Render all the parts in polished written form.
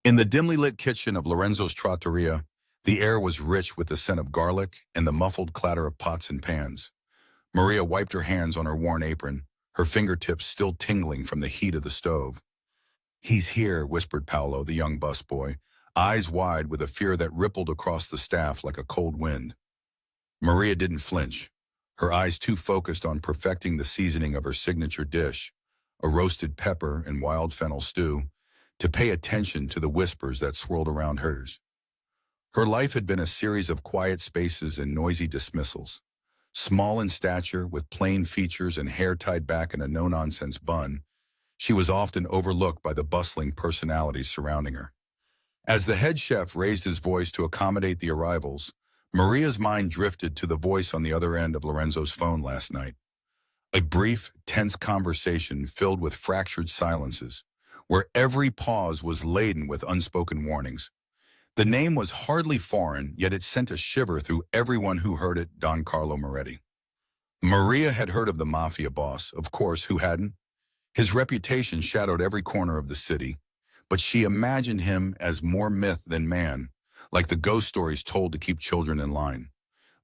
In the dimly lit kitchen of Lorenzo's trattoria, the air was rich with the scent of garlic and the muffled clatter of pots and pans. Maria wiped her hands on her worn apron, her fingertips still tingling from the heat of the stove. "He's here," whispered Paolo, the young busboy, eyes wide with a fear that rippled across the staff like a cold wind. Maria didn't flinch, her eyes too focused on perfecting the seasoning of her signature dish, a roasted pepper and wild fennel stew, to pay attention to the whispers that swirled around hers. Her life had been a series of quiet spaces and noisy dismissals. Small in stature, with plain features and hair tied back in a no-nonsense bun, she was often overlooked by the bustling personalities surrounding her. As the head chef raised his voice to accommodate the arrivals, Maria's mind drifted to the voice on the other end of Lorenzo's phone last night. A brief, tense conversation filled with fractured silences, where every pause was laden with unspoken warnings. The name was hardly foreign, yet it sent a shiver through everyone who heard it: Don Carlo Moretti. Maria had heard of the Mafia boss, of course, who hadn't? His reputation shadowed every corner of the city, but she imagined him as more myth than man, like the ghost stories told to keep children in line.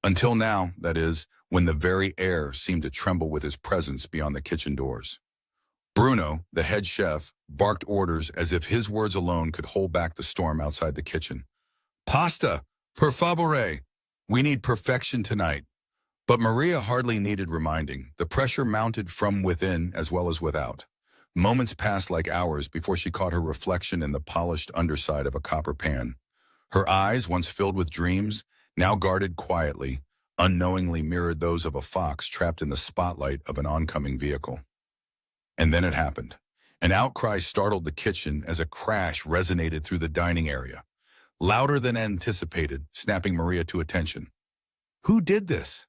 Until now, that is, when the very air seemed to tremble with his presence beyond the kitchen doors. Bruno, the head chef, barked orders as if his words alone could hold back the storm outside the kitchen. "Pasta, per favore! We need perfection tonight." But Maria hardly needed reminding. The pressure mounted from within as well as without. Moments passed like hours before she caught her reflection in the polished underside of a copper pan. Her eyes, once filled with dreams, now guarded quietly, unknowingly mirrored those of a fox trapped in the spotlight of an oncoming vehicle. And then it happened. An outcry startled the kitchen as a crash resonated through the dining area, louder than anticipated, snapping Maria to attention. "Who did this?"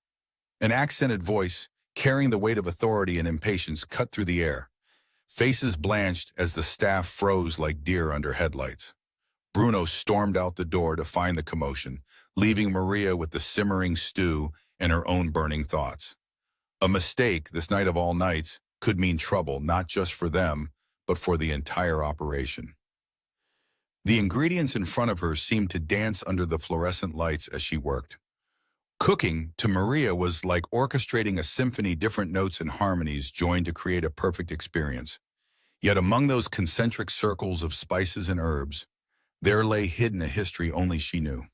An accented voice, carrying the weight of authority and impatience, cut through the air. Faces blanched as the staff froze like deer under headlights. Bruno stormed out the door to find the commotion, leaving Maria with the simmering stew and her own burning thoughts. A mistake, this night of all nights, could mean trouble, not just for them, but for the entire operation. The ingredients in front of her seemed to dance under the fluorescent lights as she worked. Cooking, to Maria, was like orchestrating a symphony, different notes and harmonies joined to create a perfect experience. Yet among those concentric circles of spices and herbs, there lay hidden a history only she knew.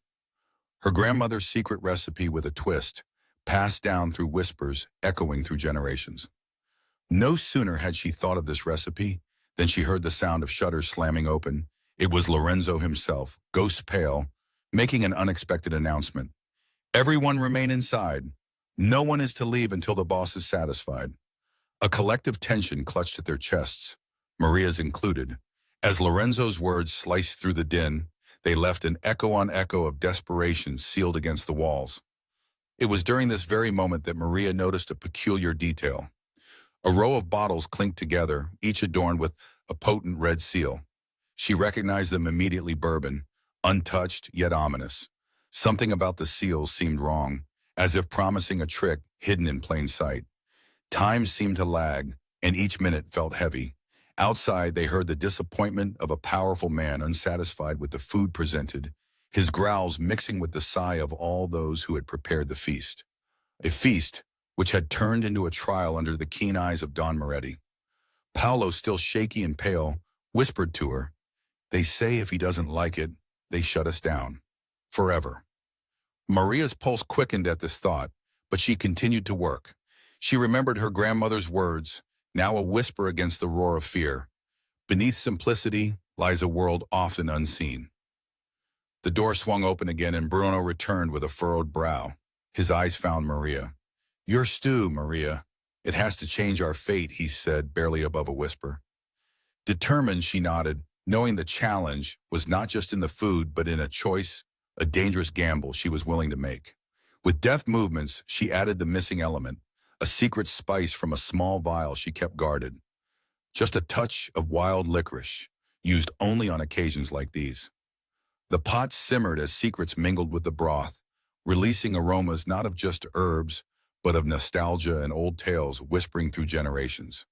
Her grandmother's secret recipe with a twist, passed down through whispers, echoing through generations. No sooner had she thought of this recipe than she heard the sound of shutters slamming open. It was Lorenzo himself, ghost pale, making an unexpected announcement. "Everyone remain inside. No one is to leave until the boss is satisfied." A collective tension clutched at their chests, Maria's included. As Lorenzo's words sliced through the din, they left an echo on echo of desperation sealed against the walls. It was during this very moment that Maria noticed a peculiar detail. A row of bottles clinked together, each adorned with a potent red seal. She recognized them immediately: bourbon, untouched yet ominous. Something about the seals seemed wrong, as if promising a trick hidden in plain sight. Time seemed to lag, and each minute felt heavy. Outside, they heard the disappointment of a powerful man unsatisfied with the food presented, his growls mixing with the sigh of all those who had prepared the feast. A feast which had turned into a trial under the keen eyes of Don Moretti. Paolo, still shaky and pale, whispered to her, "They say if he doesn't like it, they shut us down. Forever." Maria's pulse quickened at this thought, but she continued to work. She remembered her grandmother's words, now a whisper against the roar of fear. Beneath simplicity lies a world often unseen. The door swung open again and Bruno returned with a furrowed brow. His eyes found Maria. "Your stew, Maria. It has to change our fate," he said, barely above a whisper. Determined, she nodded, knowing the challenge was not just in the food, but in a choice, a dangerous gamble she was willing to make. With deft movements, she added the missing element, a secret spice from a small vial she kept guarded. Just a touch of wild licorice, used only on occasions like these. The pot simmered as secrets mingled with the broth, releasing aromas not of just herbs, but of nostalgia and old tales whispering through generations.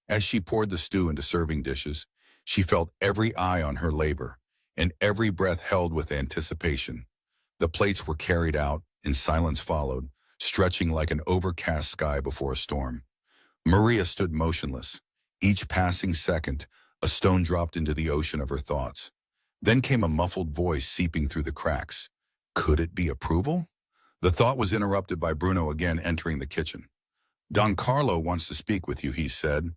As she poured the stew into serving dishes, she felt every eye on her labor, and every breath held with anticipation. The plates were carried out, and silence followed, stretching like an overcast sky before a storm. Maria stood motionless. Each passing second, a stone dropped into the ocean of her thoughts. Then came a muffled voice seeping through the cracks. Could it be approval? The thought was interrupted by Bruno again entering the kitchen. Don Carlo wants to speak with you, he said.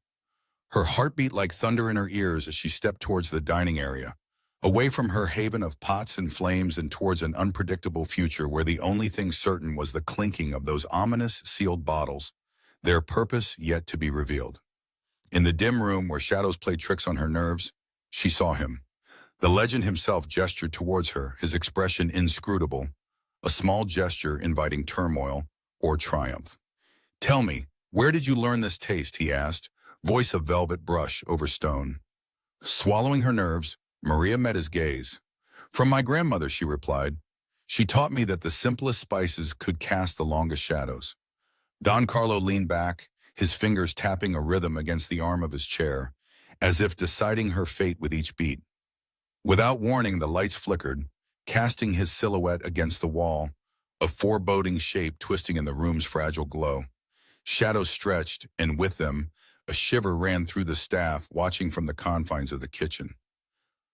Her heart beat like thunder in her ears as she stepped towards the dining area, away from her haven of pots and flames and towards an unpredictable future where the only thing certain was the clinking of those ominous sealed bottles, their purpose yet to be revealed. In the dim room where shadows played tricks on her nerves, she saw him. The legend himself gestured towards her, his expression inscrutable, a small gesture inviting turmoil or triumph. Tell me, where did you learn this taste, he asked, voice of velvet brush over stone. Swallowing her nerves, Maria met his gaze. From my grandmother, she replied. She taught me that the simplest spices could cast the longest shadows. Don Carlo leaned back, his fingers tapping a rhythm against the arm of his chair, as if deciding her fate with each beat. Without warning, the lights flickered, casting his silhouette against the wall, a foreboding shape twisting in the room's fragile glow. Shadows stretched, and with them, a shiver ran through the staff watching from the confines of the kitchen.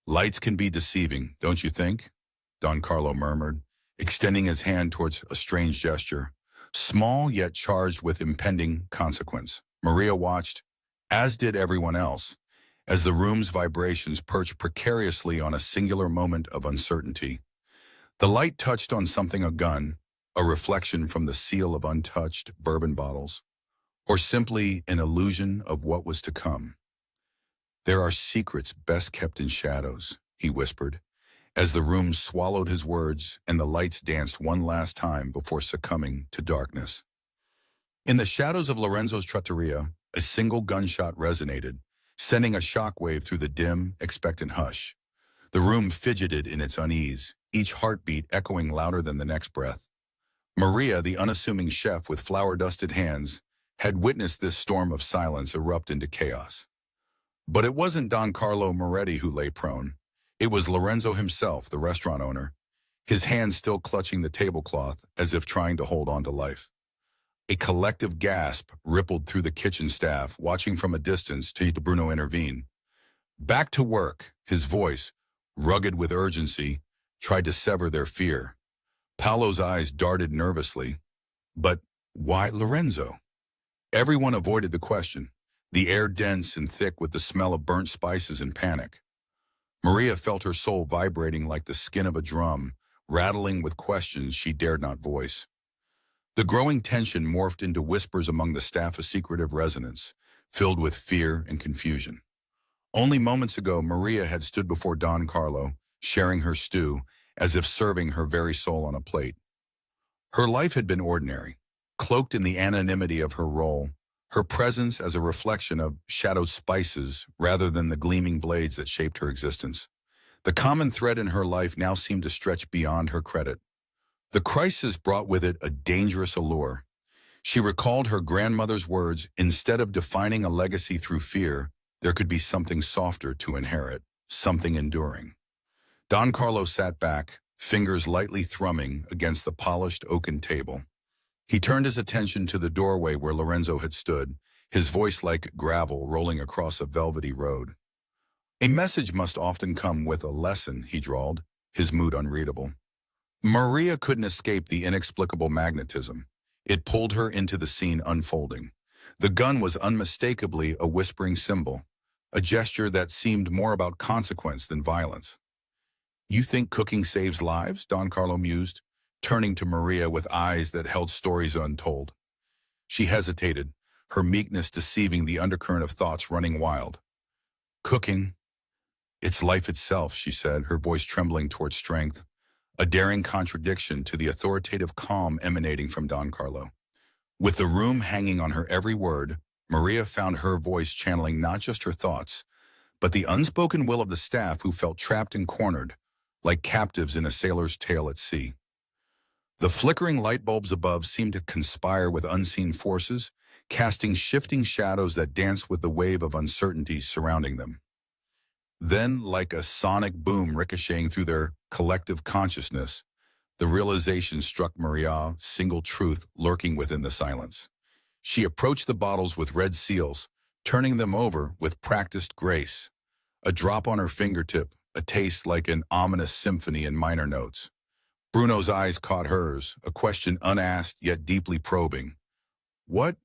Lights can be deceiving, don't you think? Don Carlo murmured, extending his hand towards a strange gesture, small yet charged with impending consequence. Maria watched, as did everyone else, as the room's vibrations perched precariously on a singular moment of uncertainty. The light touched on something, a gun, a reflection from the seal of untouched bourbon bottles, or simply an illusion of what was to come. There are secrets best kept in shadows, he whispered, as the room swallowed his words and the lights danced one last time before succumbing to darkness. In the shadows of Lorenzo's trattoria, a single gunshot resonated, sending a shockwave through the dim, expectant hush. The room fidgeted in its unease, each heartbeat echoing louder than the next breath. Maria, the unassuming chef with flour-dusted hands, had witnessed this storm of silence erupt into chaos. But it wasn't Don Carlo Moretti who lay prone. It was Lorenzo himself, the restaurant owner, his hands still clutching the tablecloth as if trying to hold on to life. A collective gasp rippled through the kitchen staff, watching from a distance till Bruno intervened. Back to work, his voice, rugged with urgency, tried to sever their fear. Paolo's eyes darted nervously. But why Lorenzo? Everyone avoided the question, the air dense and thick with the smell of burnt spices and panic. Maria felt her soul vibrating like the skin of a drum, rattling with questions she dared not voice. The growing tension morphed into whispers among the staff, a secretive resonance, filled with fear and confusion. Only moments ago, Maria had stood before Don Carlo, sharing her stew, as if serving her very soul on a plate. Her life had been ordinary, cloaked in the anonymity of her role, her presence as a reflection of shadowed spices rather than the gleaming blades that shaped her existence. The common thread in her life now seemed to stretch beyond her credit. The crisis brought with it a dangerous allure. She recalled her grandmother's words, instead of defining a legacy through fear, there could be something softer to inherit, something enduring. Don Carlo sat back, fingers lightly thrumming against the polished oaken table. He turned his attention to the doorway where Lorenzo had stood, his voice like gravel rolling across a velvety road. A message must often come with a lesson, he drawled, his mood unreadable. Maria couldn't escape the inexplicable magnetism. It pulled her into the scene unfolding. The gun was unmistakably a whispering symbol, a gesture that seemed more about consequence than violence. You think cooking saves lives? Don Carlo mused, turning to Maria with eyes that held stories untold. She hesitated, her meekness deceiving the undercurrent of thoughts running wild. Cooking? It's life itself, she said, her voice trembling toward strength, a daring contradiction to the authoritative calm emanating from Don Carlo. With the room hanging on her every word, Maria found her voice channeling not just her thoughts, but the unspoken will of the staff who felt trapped and cornered, like captives in a sailor's tale at sea. The flickering light bulbs above seemed to conspire with unseen forces, casting shifting shadows that danced with the wave of uncertainty surrounding them. Then, like a sonic boom ricocheting through their collective consciousness, the realization struck Maria, single truth lurking within the silence. She approached the bottles with red seals, turning them over with practiced grace. A drop on her fingertip, a taste like an ominous symphony in minor notes. Bruno's eyes caught hers, a question unasked yet deeply probing. What?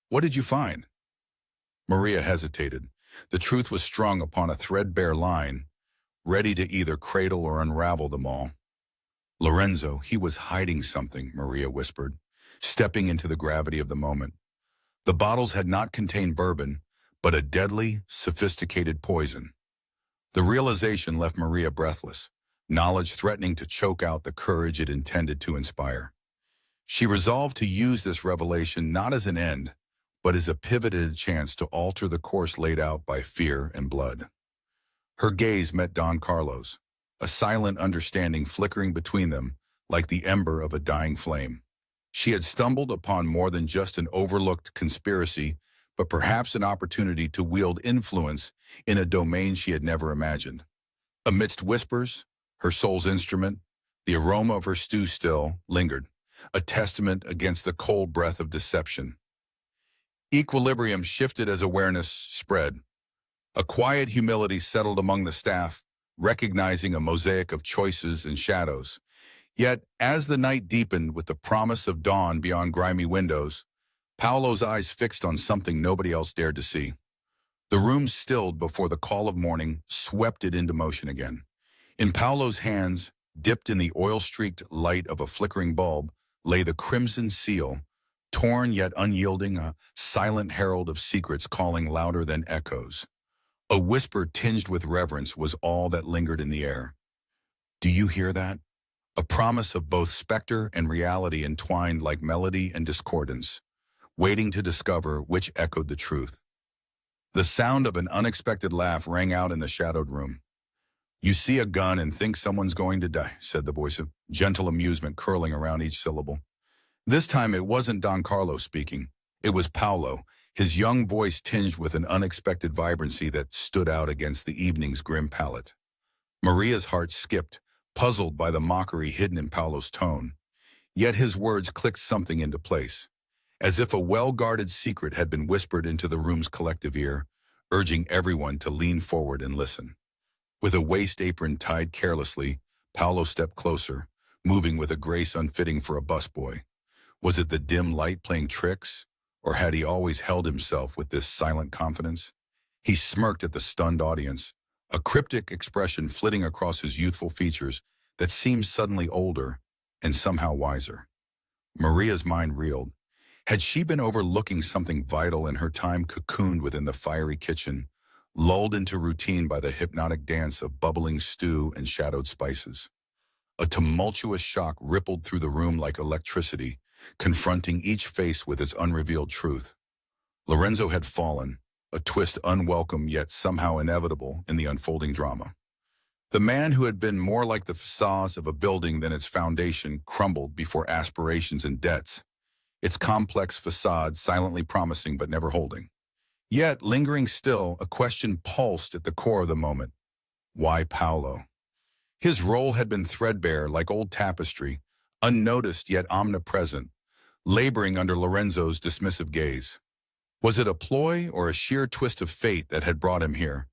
What did you find? Maria hesitated. The truth was strung upon a threadbare line, ready to either cradle or unravel them all. Lorenzo, he was hiding something, Maria whispered, stepping into the gravity of the moment. The bottles had not contained bourbon, but a deadly, sophisticated poison. The realization left Maria breathless, knowledge threatening to choke out the courage it intended to inspire. She resolved to use this revelation not as an end, but as a pivoted chance to alter the course laid out by fear and blood. Her gaze met Don Carlos, a silent understanding flickering between them like the ember of a dying flame. She had stumbled upon more than just an overlooked conspiracy, but perhaps an opportunity to wield influence in a domain she had never imagined. Amidst whispers, her soul's instrument, the aroma of her stew still lingered, a testament against the cold breath of deception. Equilibrium shifted as awareness spread. A quiet humility settled among the staff, recognizing a mosaic of choices and shadows. Yet, as the night deepened with the promise of dawn beyond grimy windows, Paolo's eyes fixed on something nobody else dared to see. The room stilled before the call of morning swept it into motion again. In Paolo's hands, dipped in the oil-streaked light of a flickering bulb, lay the crimson seal, torn yet unyielding, a silent herald of secrets calling louder than echoes. A whisper tinged with reverence was all that lingered in the air. "Do you hear that?" A promise of both specter and reality entwined like melody and discordance, waiting to discover which echoed the truth. The sound of an unexpected laugh rang out in the shadowed room. "You see a gun and think someone's going to die," said the voice, of gentle amusement curling around each syllable. This time it wasn't Don Carlos speaking. It was Paolo, his young voice tinged with an unexpected vibrancy that stood out against the evening's grim palette. Maria's heart skipped, puzzled by the mockery hidden in Paolo's tone. Yet his words clicked something into place, as if a well-guarded secret had been whispered into the room's collective ear, urging everyone to lean forward and listen. With a waist apron tied carelessly, Paolo stepped closer, moving with a grace unfitting for a busboy. Was it the dim light playing tricks, or had he always held himself with this silent confidence? He smirked at the stunned audience, a cryptic expression flitting across his youthful features that seemed suddenly older and somehow wiser. Maria's mind reeled. Had she been overlooking something vital in her time cocooned within the fiery kitchen, lulled into routine by the hypnotic dance of bubbling stew and shadowed spices? A tumultuous shock rippled through the room like electricity, confronting each face with its unrevealed truth. Lorenzo had fallen, a twist unwelcome yet somehow inevitable in the unfolding drama. The man who had been more like the facades of a building than its foundation crumbled before aspirations and debts, its complex facade silently promising but never holding. Yet, lingering still, a question pulsed at the core of the moment. Why Paolo? His role had been threadbare like old tapestry, unnoticed yet omnipresent, laboring under Lorenzo's dismissive gaze. Was it a ploy or a sheer twist of fate that had brought him here?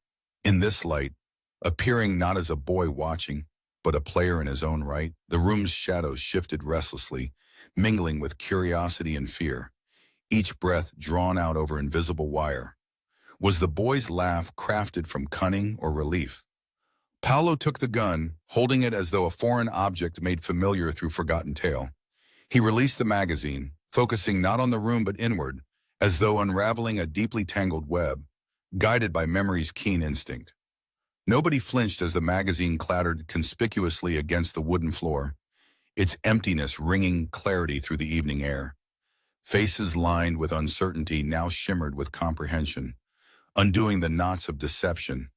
In this light, appearing not as a boy watching, but a player in his own right, the room's shadows shifted restlessly, mingling with curiosity and fear, each breath drawn out over invisible wire. Was the boy's laugh crafted from cunning or relief? Paolo took the gun, holding it as though a foreign object made familiar through forgotten tale. He released the magazine, focusing not on the room but inward, as though unraveling a deeply tangled web, guided by memory's keen instinct. Nobody flinched as the magazine clattered conspicuously against the wooden floor, its emptiness ringing clarity through the evening air. Faces lined with uncertainty now shimmered with comprehension, undoing the knots of deception,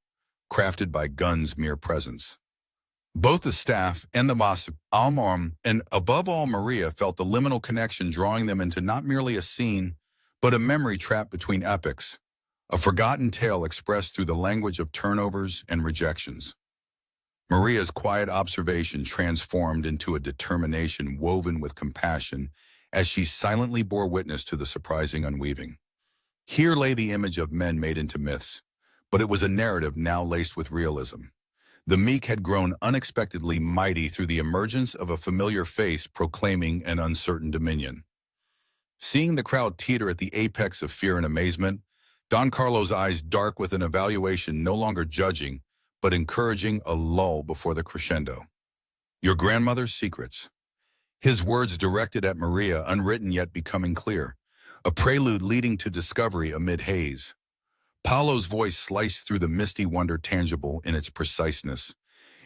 crafted by gun's mere presence. Both the staff and the Mafia, and above all Maria, felt the liminal connection drawing them into not merely a scene, but a memory trapped between epochs, a forgotten tale expressed through the language of turnovers and rejections. Maria's quiet observation transformed into a determination woven with compassion as she silently bore witness to the surprising unweaving. Here lay the image of men made into myths, but it was a narrative now laced with realism. The meek had grown unexpectedly mighty through the emergence of a familiar face proclaiming an uncertain dominion. Seeing the crowd teeter at the apex of fear and amazement, Don Carlo's eyes dark with an evaluation no longer judging, but encouraging a lull before the crescendo. Your grandmother's secrets. His words directed at Maria, unwritten yet becoming clear, a prelude leading to discovery amid haze. Paolo's voice sliced through the misty wonder tangible in its preciseness,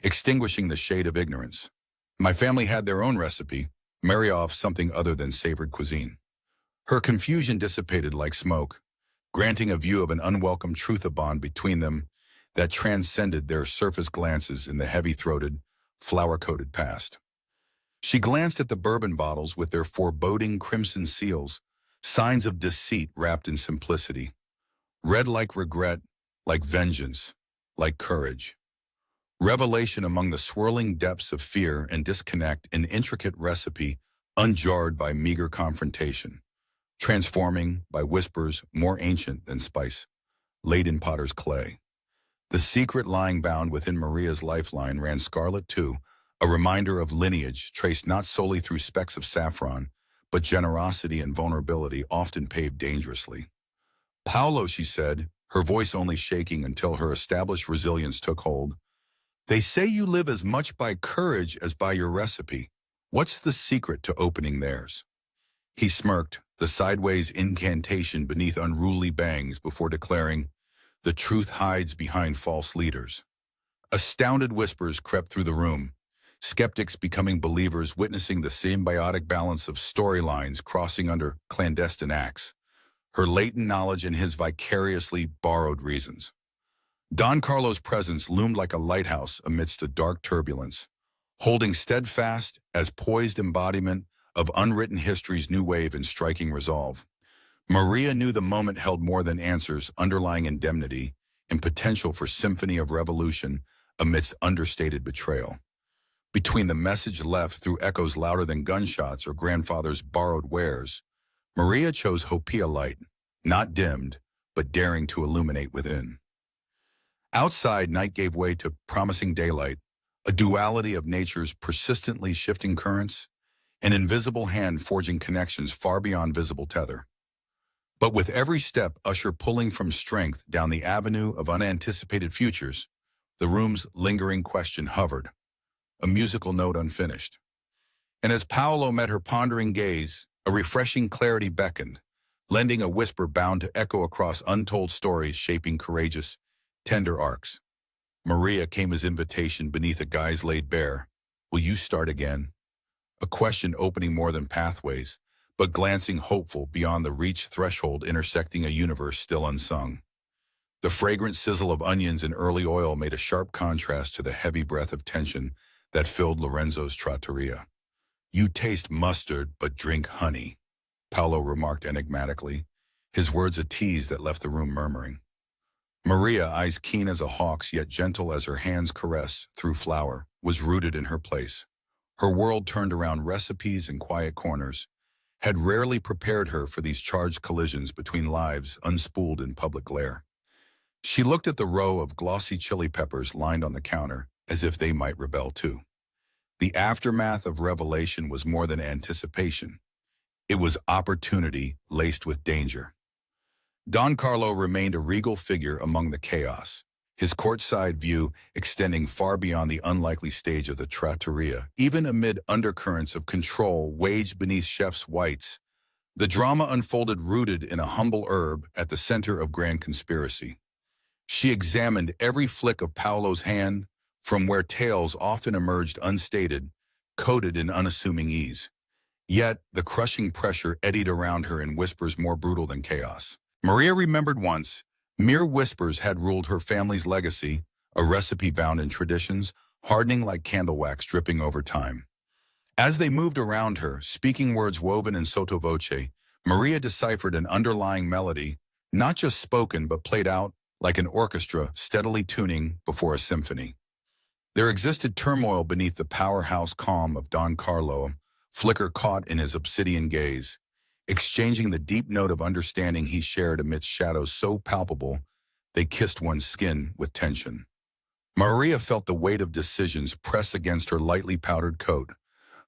extinguishing the shade of ignorance. My family had their own recipe, marry off something other than savored cuisine. Her confusion dissipated like smoke, granting a view of an unwelcome truth bond between them that transcended their surface glances in the heavy-throated, flower-coated past. She glanced at the bourbon bottles with their foreboding crimson seals, signs of deceit wrapped in simplicity. Red like regret, like vengeance, like courage. Revelation among the swirling depths of fear and disconnect, an intricate recipe unjarred by meager confrontation, transforming by whispers more ancient than spice, laid in potter's clay. The secret lying bound within Maria's lifeline ran scarlet too, a reminder of lineage traced not solely through specks of saffron, but generosity and vulnerability often paved dangerously. Paolo, she said, her voice only shaking until her established resilience took hold. They say you live as much by courage as by your recipe. What's the secret to opening theirs? He smirked, the sideways incantation beneath unruly bangs before declaring, the truth hides behind false leaders. Astounded whispers crept through the room, skeptics becoming believers witnessing the symbiotic balance of storylines crossing under clandestine acts, her latent knowledge and his vicariously borrowed reasons. Don Carlo's presence loomed like a lighthouse amidst a dark turbulence, holding steadfast as poised embodiment of unwritten history's new wave in striking resolve. Maria knew the moment held more than answers, underlying indemnity, and potential for symphony of revolution amidst understated betrayal. Between the message left through echoes louder than gunshots or grandfather's borrowed wares, Maria chose Hopia light, not dimmed, but daring to illuminate within. Outside, night gave way to promising daylight, a duality of nature's persistently shifting currents, an invisible hand forging connections far beyond visible tether. But with every step Usher pulling from strength down the avenue of unanticipated futures, the room's lingering question hovered, a musical note unfinished. And as Paolo met her pondering gaze, a refreshing clarity beckoned, lending a whisper bound to echo across untold stories shaping courageous, tender arcs. Maria came as invitation beneath a guise laid bare. Will you start again? A question opening more than pathways, but glancing hopeful beyond the reach threshold intersecting a universe still unsung. The fragrant sizzle of onions and early oil made a sharp contrast to the heavy breath of tension that filled Lorenzo's trattoria. You taste mustard, but drink honey, Paolo remarked enigmatically, his words a tease that left the room murmuring. Maria, eyes keen as a hawk's yet gentle as her hands caress through flour, was rooted in her place. Her world turned around recipes and quiet corners, had rarely prepared her for these charged collisions between lives unspooled in public glare. She looked at the row of glossy chili peppers lined on the counter as if they might rebel too. The aftermath of revelation was more than anticipation. It was opportunity laced with danger. Don Carlo remained a regal figure among the chaos, his courtside view extending far beyond the unlikely stage of the trattoria. Even amid undercurrents of control waged beneath chefs' whites, the drama unfolded rooted in a humble herb at the center of grand conspiracy. She examined every flick of Paolo's hand, from where tales often emerged unstated, coded in unassuming ease. Yet, the crushing pressure eddied around her in whispers more brutal than chaos. Maria remembered once, mere whispers had ruled her family's legacy, a recipe bound in traditions, hardening like candle wax dripping over time. As they moved around her, speaking words woven in sotto voce, Maria deciphered an underlying melody, not just spoken but played out like an orchestra steadily tuning before a symphony. There existed turmoil beneath the powerhouse calm of Don Carlo, flicker caught in his obsidian gaze, exchanging the deep note of understanding he shared amidst shadows so palpable they kissed one's skin with tension. Maria felt the weight of decisions press against her lightly powdered coat,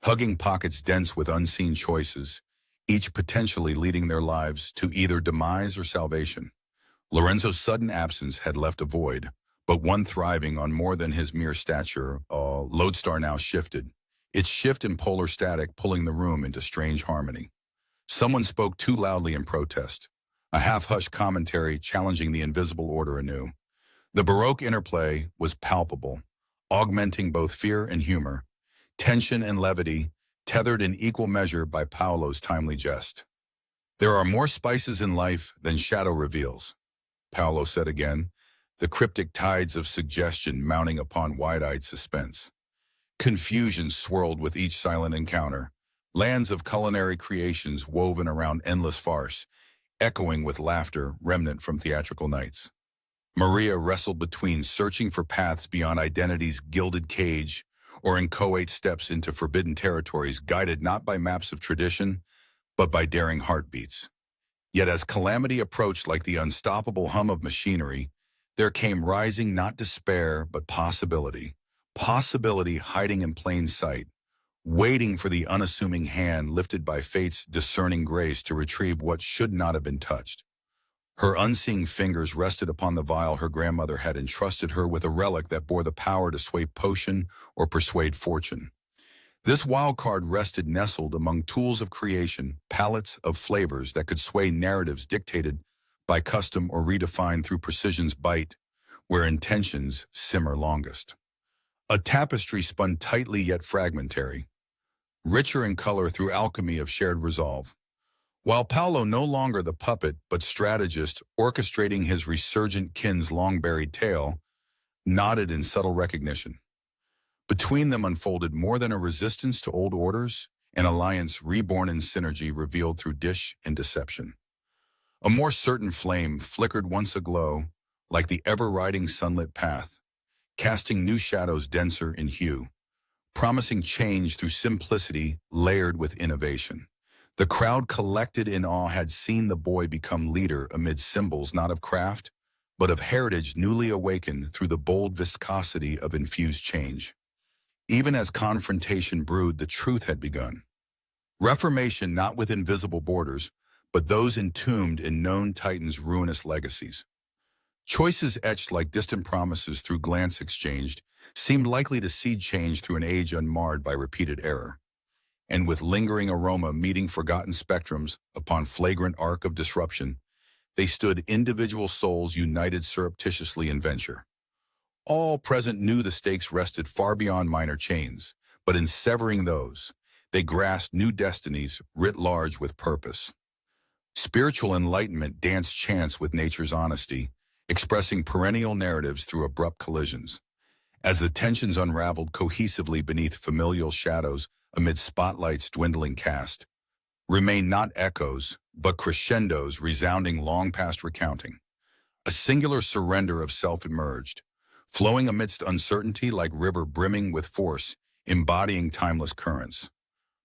hugging pockets dense with unseen choices, each potentially leading their lives to either demise or salvation. Lorenzo's sudden absence had left a void, but one thriving on more than his mere stature. Lodestar now shifted, its shift in polar static pulling the room into strange harmony. Someone spoke too loudly in protest, a half-hushed commentary challenging the invisible order anew. The Baroque interplay was palpable, augmenting both fear and humor, tension and levity, tethered in equal measure by Paolo's timely jest. "There are more spices in life than shadow reveals," Paolo said again, the cryptic tides of suggestion mounting upon wide-eyed suspense. Confusion swirled with each silent encounter, lands of culinary creations woven around endless farce, echoing with laughter remnant from theatrical nights. Maria wrestled between searching for paths beyond identity's gilded cage or inchoate steps into forbidden territories guided not by maps of tradition, but by daring heartbeats. Yet as calamity approached like the unstoppable hum of machinery, there came rising not despair, but possibility. Possibility hiding in plain sight, waiting for the unassuming hand lifted by fate's discerning grace to retrieve what should not have been touched. Her unseeing fingers rested upon the vial her grandmother had entrusted her with, a relic that bore the power to sway potion or persuade fortune. This wild card rested nestled among tools of creation, palettes of flavors that could sway narratives dictated by custom or redefined through precision's bite, where intentions simmer longest. A tapestry spun tightly yet fragmentary, richer in color through alchemy of shared resolve. While Paolo, no longer the puppet but strategist orchestrating his resurgent kin's long-buried tale, nodded in subtle recognition. Between them unfolded more than a resistance to old orders, an alliance reborn in synergy revealed through dish and deception. A more certain flame flickered once aglow, like the ever-riding sunlit path, casting new shadows denser in hue, promising change through simplicity layered with innovation. The crowd collected in awe had seen the boy become leader amid symbols not of craft, but of heritage newly awakened through the bold viscosity of infused change. Even as confrontation brewed, the truth had begun. Reformation not with invisible borders, but those entombed in known titans' ruinous legacies. Choices etched like distant promises through glance exchanged seemed likely to seed change through an age unmarred by repeated error. And with lingering aroma meeting forgotten spectrums upon flagrant arc of disruption, they stood individual souls united surreptitiously in venture. All present knew the stakes rested far beyond minor chains, but in severing those, they grasped new destinies writ large with purpose. Spiritual enlightenment danced chance with nature's honesty, expressing perennial narratives through abrupt collisions. As the tensions unraveled cohesively beneath familial shadows amid spotlight's dwindling cast, remained not echoes, but crescendos resounding long past recounting. A singular surrender of self emerged, flowing amidst uncertainty like river brimming with force, embodying timeless currents.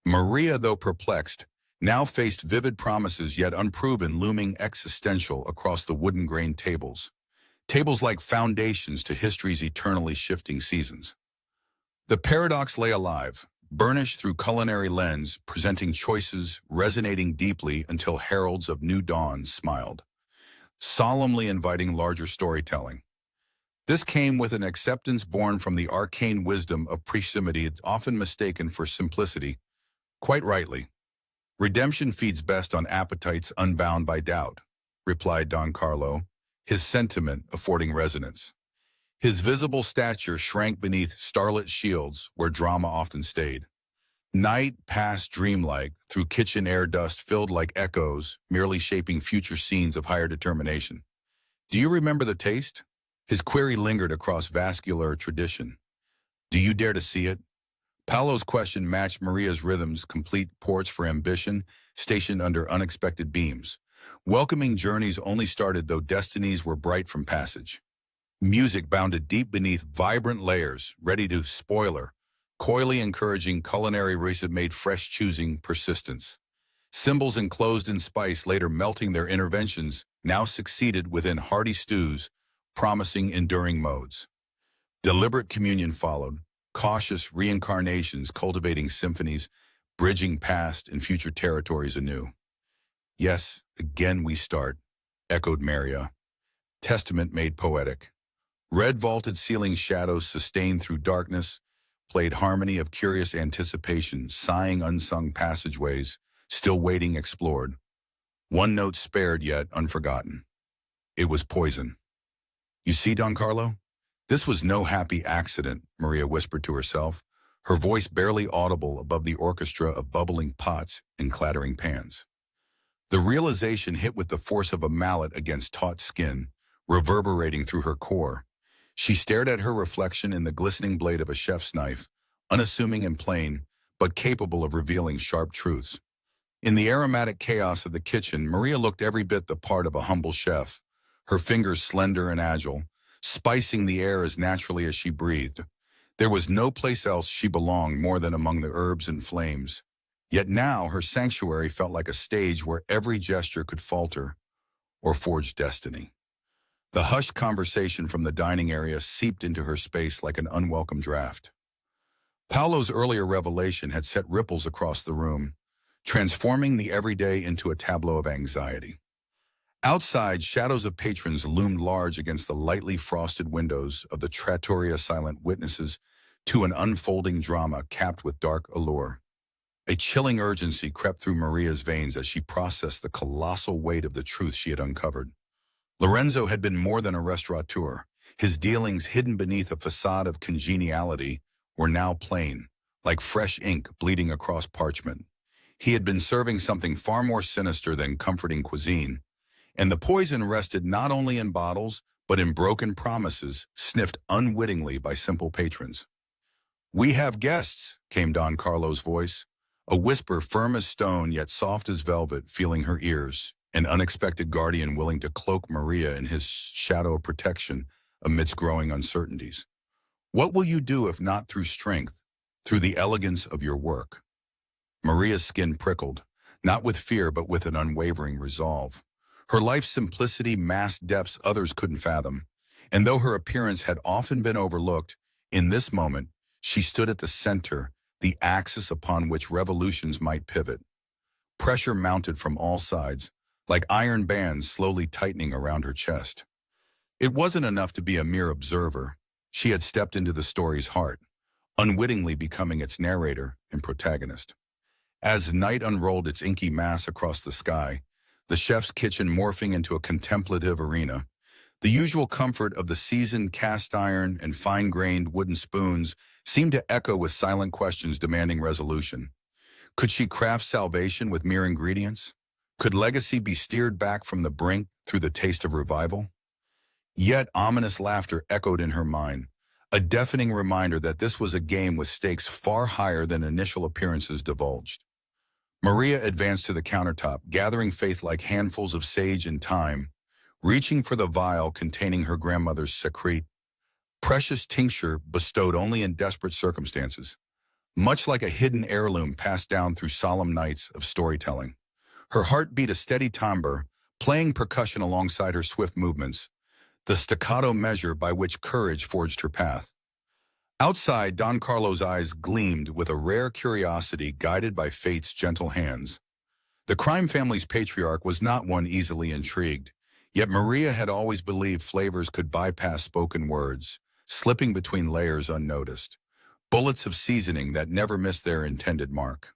Maria, though perplexed, now faced vivid promises yet unproven looming existential across the wooden-grained tables. Tables like foundations to history's eternally shifting seasons. The paradox lay alive, burnished through culinary lens, presenting choices resonating deeply until heralds of new dawn smiled, solemnly inviting larger storytelling. This came with an acceptance born from the arcane wisdom of proximity, it's often mistaken for simplicity, quite rightly. "Redemption feeds best on appetites unbound by doubt," replied Don Carlo, his sentiment affording resonance. His visible stature shrank beneath starlit shields where drama often stayed. Night passed dreamlike through kitchen air dust filled like echoes, merely shaping future scenes of higher determination. "Do you remember the taste?" His query lingered across vascular tradition. "Do you dare to see it?" Paolo's question matched Maria's rhythms, complete ports for ambition, stationed under unexpected beams. Welcoming journeys only started though destinies were bright from passage. Music bounded deep beneath vibrant layers, ready to spoiler, coyly encouraging culinary receipt made fresh choosing persistence. Symbols enclosed in spice later melting their interventions now succeeded within hearty stews, promising enduring modes. Deliberate communion followed, cautious reincarnations cultivating symphonies, bridging past and future territories anew. Yes, again we start, echoed Maria. Testament made poetic. Red vaulted ceiling shadows sustained through darkness, played harmony of curious anticipation, sighing unsung passageways, still waiting explored. One note spared yet unforgotten. It was poison. You see, Don Carlo? This was no happy accident, Maria whispered to herself, her voice barely audible above the orchestra of bubbling pots and clattering pans. The realization hit with the force of a mallet against taut skin, reverberating through her core. She stared at her reflection in the glistening blade of a chef's knife, unassuming and plain, but capable of revealing sharp truths. In the aromatic chaos of the kitchen, Maria looked every bit the part of a humble chef, her fingers slender and agile, spicing the air as naturally as she breathed. There was no place else she belonged more than among the herbs and flames. Yet now her sanctuary felt like a stage where every gesture could falter or forge destiny. The hushed conversation from the dining area seeped into her space like an unwelcome draft. Paolo's earlier revelation had set ripples across the room, transforming the everyday into a tableau of anxiety. Outside, shadows of patrons loomed large against the lightly frosted windows of the trattoria, silent witnesses to an unfolding drama capped with dark allure. A chilling urgency crept through Maria's veins as she processed the colossal weight of the truth she had uncovered. Lorenzo had been more than a restaurateur. His dealings, hidden beneath a facade of congeniality, were now plain, like fresh ink bleeding across parchment. He had been serving something far more sinister than comforting cuisine, and the poison rested not only in bottles, but in broken promises, sniffed unwittingly by simple patrons. "We have guests," came Don Carlo's voice, a whisper firm as stone yet soft as velvet feeling her ears, an unexpected guardian willing to cloak Maria in his shadow of protection amidst growing uncertainties. "What will you do if not through strength, through the elegance of your work?" Maria's skin prickled, not with fear but with an unwavering resolve. Her life's simplicity masked depths others couldn't fathom, and though her appearance had often been overlooked, in this moment she stood at the center, the axis upon which revolutions might pivot. Pressure mounted from all sides, like iron bands slowly tightening around her chest. It wasn't enough to be a mere observer. She had stepped into the story's heart, unwittingly becoming its narrator and protagonist. As night unrolled its inky mass across the sky, the chef's kitchen morphing into a contemplative arena, the usual comfort of the seasoned cast iron and fine-grained wooden spoons seemed to echo with silent questions demanding resolution. Could she craft salvation with mere ingredients? Could legacy be steered back from the brink through the taste of revival? Yet ominous laughter echoed in her mind, a deafening reminder that this was a game with stakes far higher than initial appearances divulged. Maria advanced to the countertop, gathering faith like handfuls of sage and thyme, reaching for the vial containing her grandmother's secret, precious tincture bestowed only in desperate circumstances, much like a hidden heirloom passed down through solemn nights of storytelling. Her heart beat a steady timbre, playing percussion alongside her swift movements, the staccato measure by which courage forged her path. Outside, Don Carlo's eyes gleamed with a rare curiosity guided by fate's gentle hands. The crime family's patriarch was not one easily intrigued, yet Maria had always believed flavors could bypass spoken words, slipping between layers unnoticed, bullets of seasoning that never missed their intended mark.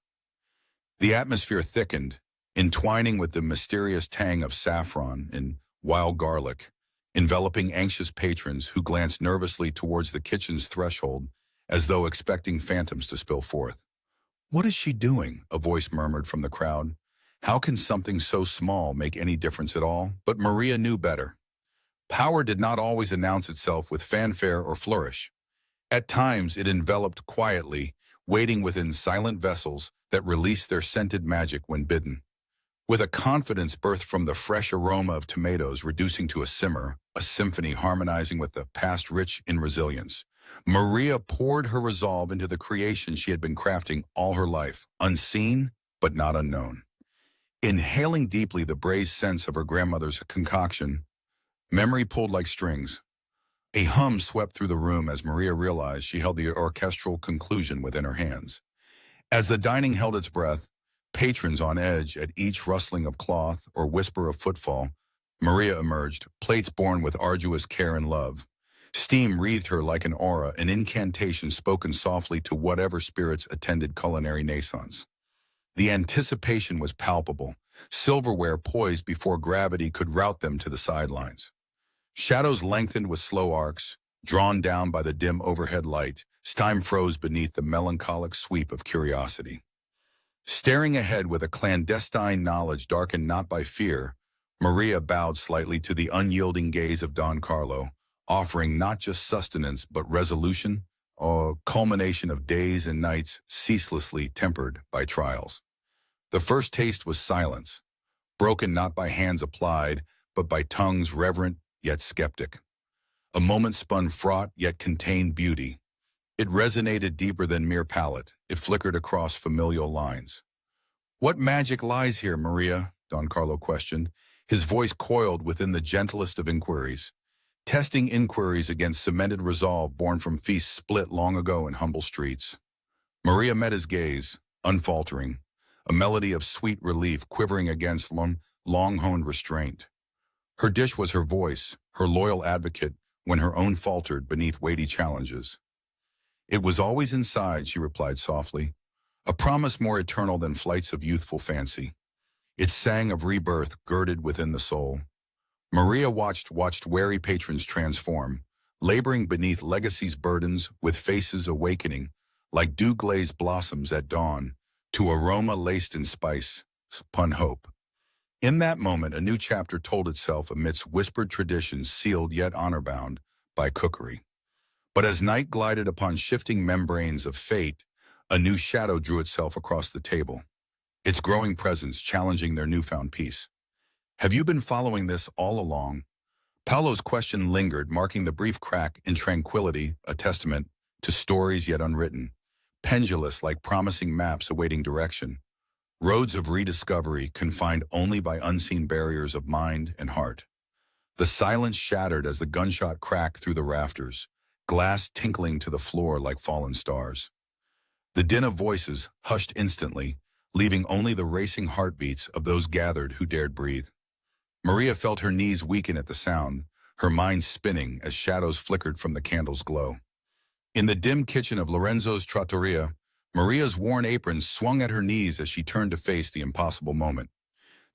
The atmosphere thickened, entwining with the mysterious tang of saffron and wild garlic, enveloping anxious patrons who glanced nervously towards the kitchen's threshold as though expecting phantoms to spill forth. "What is she doing?" a voice murmured from the crowd. How can something so small make any difference at all? But Maria knew better. Power did not always announce itself with fanfare or flourish. At times it enveloped quietly, waiting within silent vessels that released their scented magic when bidden. With a confidence birthed from the fresh aroma of tomatoes reducing to a simmer, a symphony harmonizing with the past rich in resilience, Maria poured her resolve into the creation she had been crafting all her life, unseen but not unknown. Inhaling deeply the braised scents of her grandmother's concoction, memory pulled like strings. A hum swept through the room as Maria realized she held the orchestral conclusion within her hands. As the dining held its breath, patrons on edge at each rustling of cloth or whisper of footfall, Maria emerged, plates borne with arduous care and love. Steam wreathed her like an aura, an incantation spoken softly to whatever spirits attended culinary naissance. The anticipation was palpable, silverware poised before gravity could rout them to the sidelines. Shadows lengthened with slow arcs, drawn down by the dim overhead light. Time froze beneath the melancholic sweep of curiosity. Staring ahead with a clandestine knowledge darkened not by fear, Maria bowed slightly to the unyielding gaze of Don Carlo, offering not just sustenance but resolution, a culmination of days and nights ceaselessly tempered by trials. The first taste was silence, broken not by hands applied, but by tongues reverent yet skeptic. A moment spun fraught yet contained beauty. It resonated deeper than mere palate. It flickered across familial lines. "What magic lies here, Maria?" Don Carlo questioned, his voice coiled within the gentlest of inquiries, testing inquiries against cemented resolve born from feasts split long ago in humble streets. Maria met his gaze, unfaltering, a melody of sweet relief quivering against long-honed restraint. Her dish was her voice, her loyal advocate when her own faltered beneath weighty challenges. "It was always inside," she replied softly, a promise more eternal than flights of youthful fancy. It sang of rebirth girded within the soul. Maria watched wary patrons transform, laboring beneath legacy's burdens with faces awakening, like dew-glazed blossoms at dawn, to aroma laced in spice, spun hope. In that moment, a new chapter told itself amidst whispered traditions sealed yet honor-bound by cookery. But as night glided upon shifting membranes of fate, a new shadow drew itself across the table, its growing presence challenging their newfound peace. "Have you been following this all along?" Paolo's question lingered, marking the brief crack in tranquility, a testament to stories yet unwritten, pendulous like promising maps awaiting direction, roads of rediscovery confined only by unseen barriers of mind and heart. The silence shattered as the gunshot cracked through the rafters, glass tinkling to the floor like fallen stars. The din of voices hushed instantly, leaving only the racing heartbeats of those gathered who dared breathe. Maria felt her knees weaken at the sound, her mind spinning as shadows flickered from the candle's glow. In the dim kitchen of Lorenzo's trattoria, Maria's worn apron swung at her knees as she turned to face the impossible moment.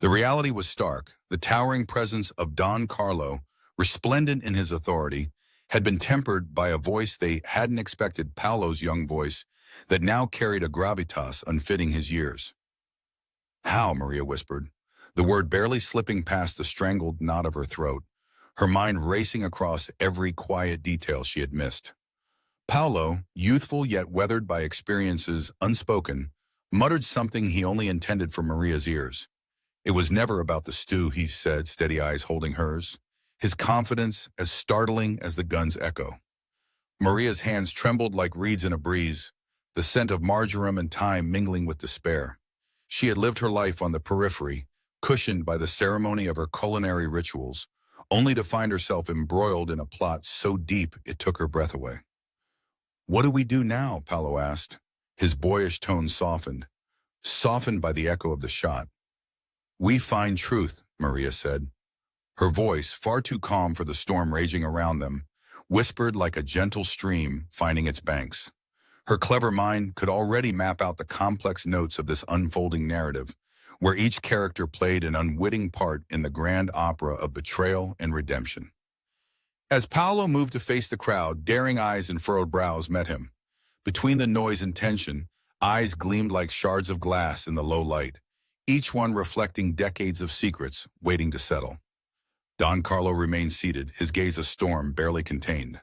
The reality was stark. The towering presence of Don Carlo, resplendent in his authority, had been tempered by a voice they hadn't expected, Paolo's young voice, that now carried a gravitas unfitting his years. "How?" Maria whispered, the word barely slipping past the strangled knot of her throat, her mind racing across every quiet detail she had missed. Paolo, youthful yet weathered by experiences unspoken, muttered something he only intended for Maria's ears. "It was never about the stew," he said, steady eyes holding hers, his confidence as startling as the gun's echo. Maria's hands trembled like reeds in a breeze, the scent of marjoram and thyme mingling with despair. She had lived her life on the periphery, cushioned by the ceremony of her culinary rituals, only to find herself embroiled in a plot so deep it took her breath away. "What do we do now?" Paolo asked, his boyish tone softened by the echo of the shot. "We find truth," Maria said. Her voice, far too calm for the storm raging around them, whispered like a gentle stream finding its banks. Her clever mind could already map out the complex notes of this unfolding narrative, where each character played an unwitting part in the grand opera of betrayal and redemption. As Paolo moved to face the crowd, daring eyes and furrowed brows met him. Between the noise and tension, eyes gleamed like shards of glass in the low light, each one reflecting decades of secrets waiting to settle. Don Carlo remained seated, his gaze a storm barely contained.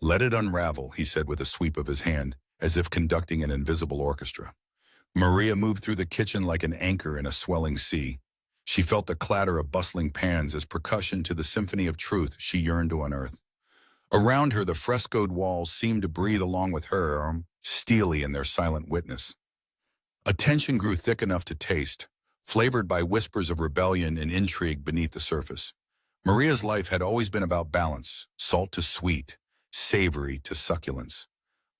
"Let it unravel," he said with a sweep of his hand, as if conducting an invisible orchestra. Maria moved through the kitchen like an anchor in a swelling sea. She felt the clatter of bustling pans as percussion to the symphony of truth she yearned to unearth. Around her, the frescoed walls seemed to breathe along with her, steely in their silent witness. A tension grew thick enough to taste, flavored by whispers of rebellion and intrigue beneath the surface. Maria's life had always been about balance, salt to sweet, savory to succulence.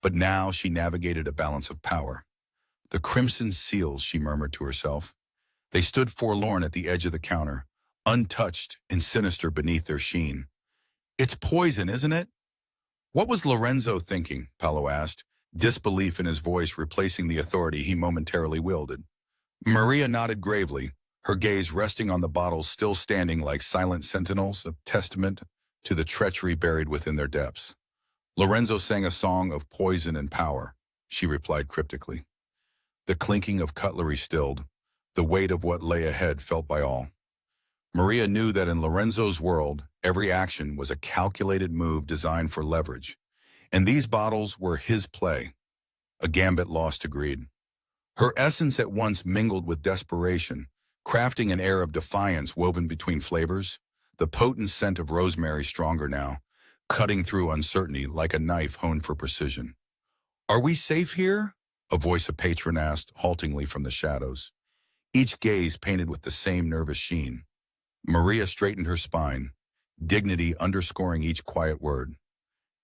But now she navigated a balance of power. The crimson seals, she murmured to herself. They stood forlorn at the edge of the counter, untouched and sinister beneath their sheen. It's poison, isn't it? What was Lorenzo thinking? Paolo asked, disbelief in his voice replacing the authority he momentarily wielded. Maria nodded gravely, her gaze resting on the bottles still standing like silent sentinels, a testament to the treachery buried within their depths. Lorenzo sang a song of poison and power, she replied cryptically. The clinking of cutlery stilled, the weight of what lay ahead felt by all. Maria knew that in Lorenzo's world, every action was a calculated move designed for leverage, and these bottles were his play, a gambit lost to greed. Her essence at once mingled with desperation, crafting an air of defiance woven between flavors, the potent scent of rosemary stronger now, cutting through uncertainty like a knife honed for precision. Are we safe here? A voice of patron asked, haltingly from the shadows, each gaze painted with the same nervous sheen. Maria straightened her spine, dignity underscoring each quiet word.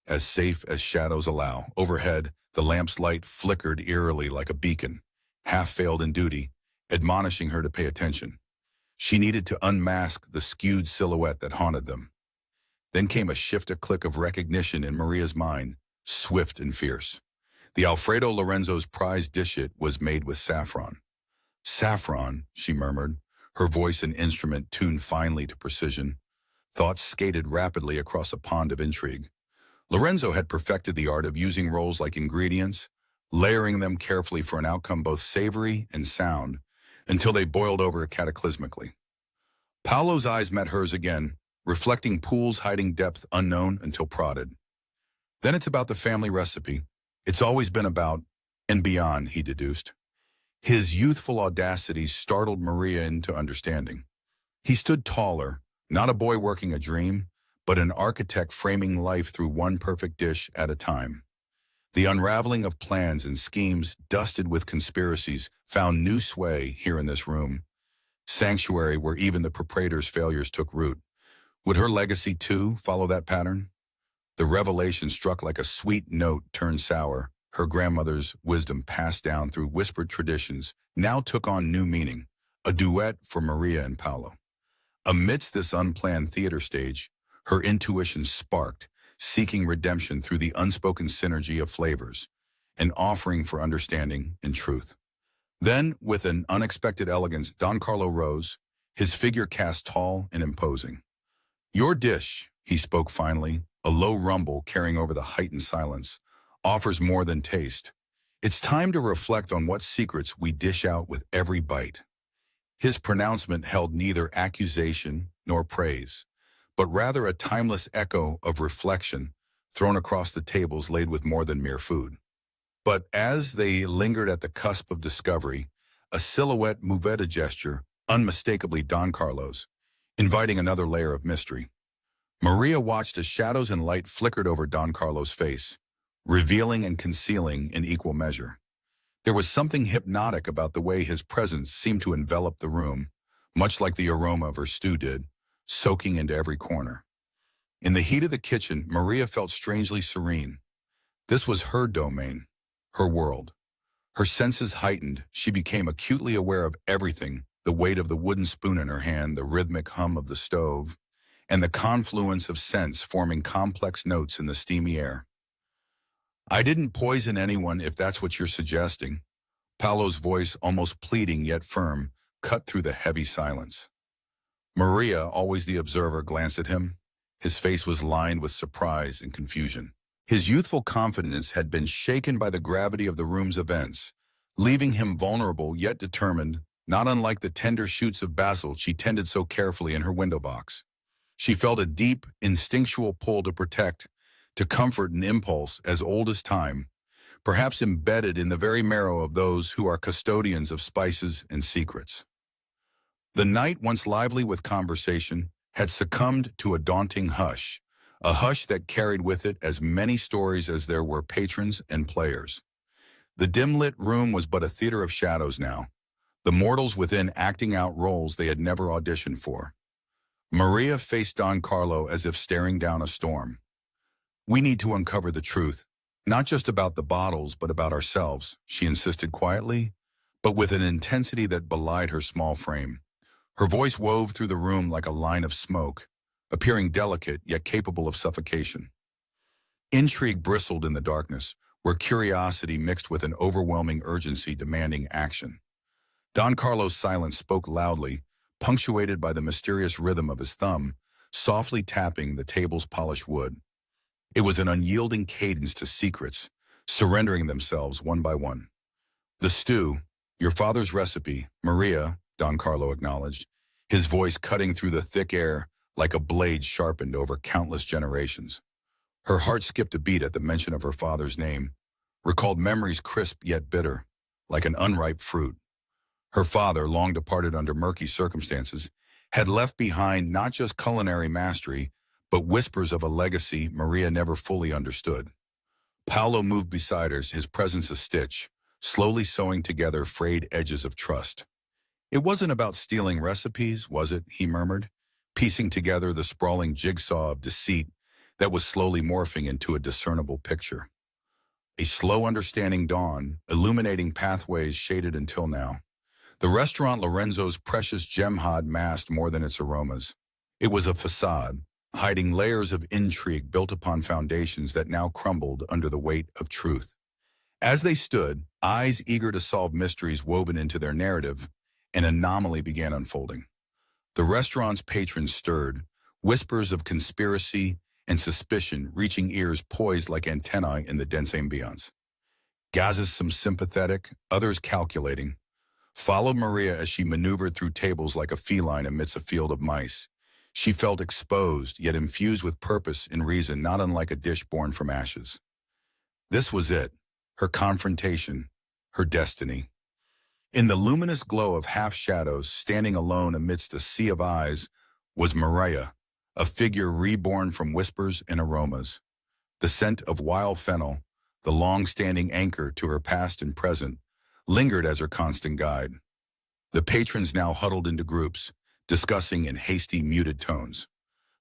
As safe as shadows allow. Overhead, the lamp's light flickered eerily like a beacon, half-failed in duty, admonishing her to pay attention. She needed to unmask the skewed silhouette that haunted them. Then came a click of recognition in Maria's mind, swift and fierce. The Alfredo Lorenzo's prized dish was made with saffron. Saffron, she murmured, her voice an instrument tuned finely to precision. Thoughts skated rapidly across a pond of intrigue. Lorenzo had perfected the art of using rolls like ingredients, layering them carefully for an outcome both savory and sound, until they boiled over cataclysmically. Paolo's eyes met hers again, reflecting pools hiding depth unknown until prodded. Then it's about the family recipe. It's always been about, and beyond, he deduced. His youthful audacity startled Maria into understanding. He stood taller, not a boy working a dream, but an architect framing life through one perfect dish at a time. The unraveling of plans and schemes dusted with conspiracies found new sway here in this room, sanctuary where even the proprietor's failures took root. Would her legacy, too, follow that pattern? The revelation struck like a sweet note turned sour. Her grandmother's wisdom passed down through whispered traditions now took on new meaning, a duet for Maria and Paolo. Amidst this unplanned theater stage, her intuition sparked, seeking redemption through the unspoken synergy of flavors, an offering for understanding and truth. Then, with an unexpected elegance, Don Carlo rose, his figure cast tall and imposing. Your dish, he spoke finally, a low rumble carrying over the heightened silence, offers more than taste. It's time to reflect on what secrets we dish out with every bite. His pronouncement held neither accusation nor praise, but rather a timeless echo of reflection thrown across the tables laid with more than mere food. But as they lingered at the cusp of discovery, a silhouette moved a gesture, unmistakably Don Carlo's, inviting another layer of mystery. Maria watched as shadows and light flickered over Don Carlo's face, revealing and concealing in equal measure. There was something hypnotic about the way his presence seemed to envelop the room, much like the aroma of her stew did, soaking into every corner. In the heat of the kitchen, Maria felt strangely serene. This was her domain, her world. Her senses heightened, she became acutely aware of everything, the weight of the wooden spoon in her hand, the rhythmic hum of the stove, and the confluence of scents forming complex notes in the steamy air. I didn't poison anyone if that's what you're suggesting. Paolo's voice, almost pleading yet firm, cut through the heavy silence. Maria, always the observer, glanced at him. His face was lined with surprise and confusion. His youthful confidence had been shaken by the gravity of the room's events, leaving him vulnerable yet determined, not unlike the tender shoots of basil she tended so carefully in her window box. She felt a deep, instinctual pull to protect, to comfort an impulse as old as time, perhaps embedded in the very marrow of those who are custodians of spices and secrets. The night, once lively with conversation, had succumbed to a daunting hush, a hush that carried with it as many stories as there were patrons and players. The dim-lit room was but a theater of shadows now, the mortals within acting out roles they had never auditioned for. Maria faced Don Carlo as if staring down a storm. "We need to uncover the truth, not just about the bottles, but about ourselves," she insisted quietly, but with an intensity that belied her small frame. Her voice wove through the room like a line of smoke, appearing delicate yet capable of suffocation. Intrigue bristled in the darkness, where curiosity mixed with an overwhelming urgency demanding action. Don Carlo's silence spoke loudly, punctuated by the mysterious rhythm of his thumb, softly tapping the table's polished wood. It was an unyielding cadence to secrets, surrendering themselves one by one. "The stew, your father's recipe, Maria," Don Carlo acknowledged, his voice cutting through the thick air like a blade sharpened over countless generations. Her heart skipped a beat at the mention of her father's name, recalled memories crisp yet bitter, like an unripe fruit. Her father, long departed under murky circumstances, had left behind not just culinary mastery, but whispers of a legacy Maria never fully understood. Paolo moved beside her, his presence a stitch, slowly sewing together frayed edges of trust. "It wasn't about stealing recipes, was it?" he murmured, piecing together the sprawling jigsaw of deceit that was slowly morphing into a discernible picture. A slow understanding dawned, illuminating pathways shaded until now. The restaurant Lorenzo's precious gem had masked more than its aromas. It was a facade, hiding layers of intrigue built upon foundations that now crumbled under the weight of truth. As they stood, eyes eager to solve mysteries woven into their narrative, an anomaly began unfolding. The restaurant's patrons stirred, whispers of conspiracy and suspicion reaching ears poised like antennae in the dense ambiance. Gazes, some sympathetic, others calculating, followed Maria as she maneuvered through tables like a feline amidst a field of mice. She felt exposed, yet infused with purpose and reason, not unlike a dish born from ashes. This was it, her confrontation, her destiny. In the luminous glow of half-shadows, standing alone amidst a sea of eyes, was Maria, a figure reborn from whispers and aromas. The scent of wild fennel, the long-standing anchor to her past and present, lingered as her constant guide. The patrons now huddled into groups, discussing in hasty, muted tones.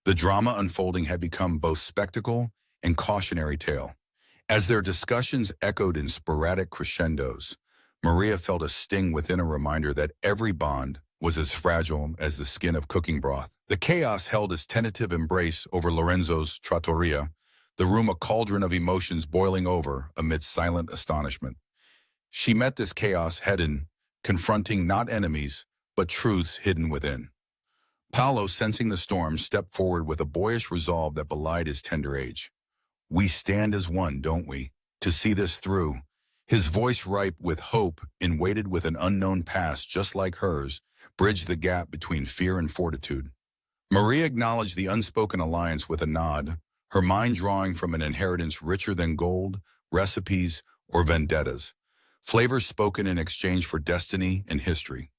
The drama unfolding had become both spectacle and cautionary tale. As their discussions echoed in sporadic crescendos, Maria felt a sting within, a reminder that every bond was as fragile as the skin of cooking broth. The chaos held its tentative embrace over Lorenzo's trattoria, the room a cauldron of emotions boiling over amidst silent astonishment. She met this chaos head-on, confronting not enemies, but truths hidden within. Paolo, sensing the storm, stepped forward with a boyish resolve that belied his tender age. "We stand as one, don't we, to see this through?" His voice, ripe with hope and weighted with an unknown past just like hers, bridged the gap between fear and fortitude. Maria acknowledged the unspoken alliance with a nod, her mind drawing from an inheritance richer than gold, recipes, or vendettas, flavors spoken in exchange for destiny and history.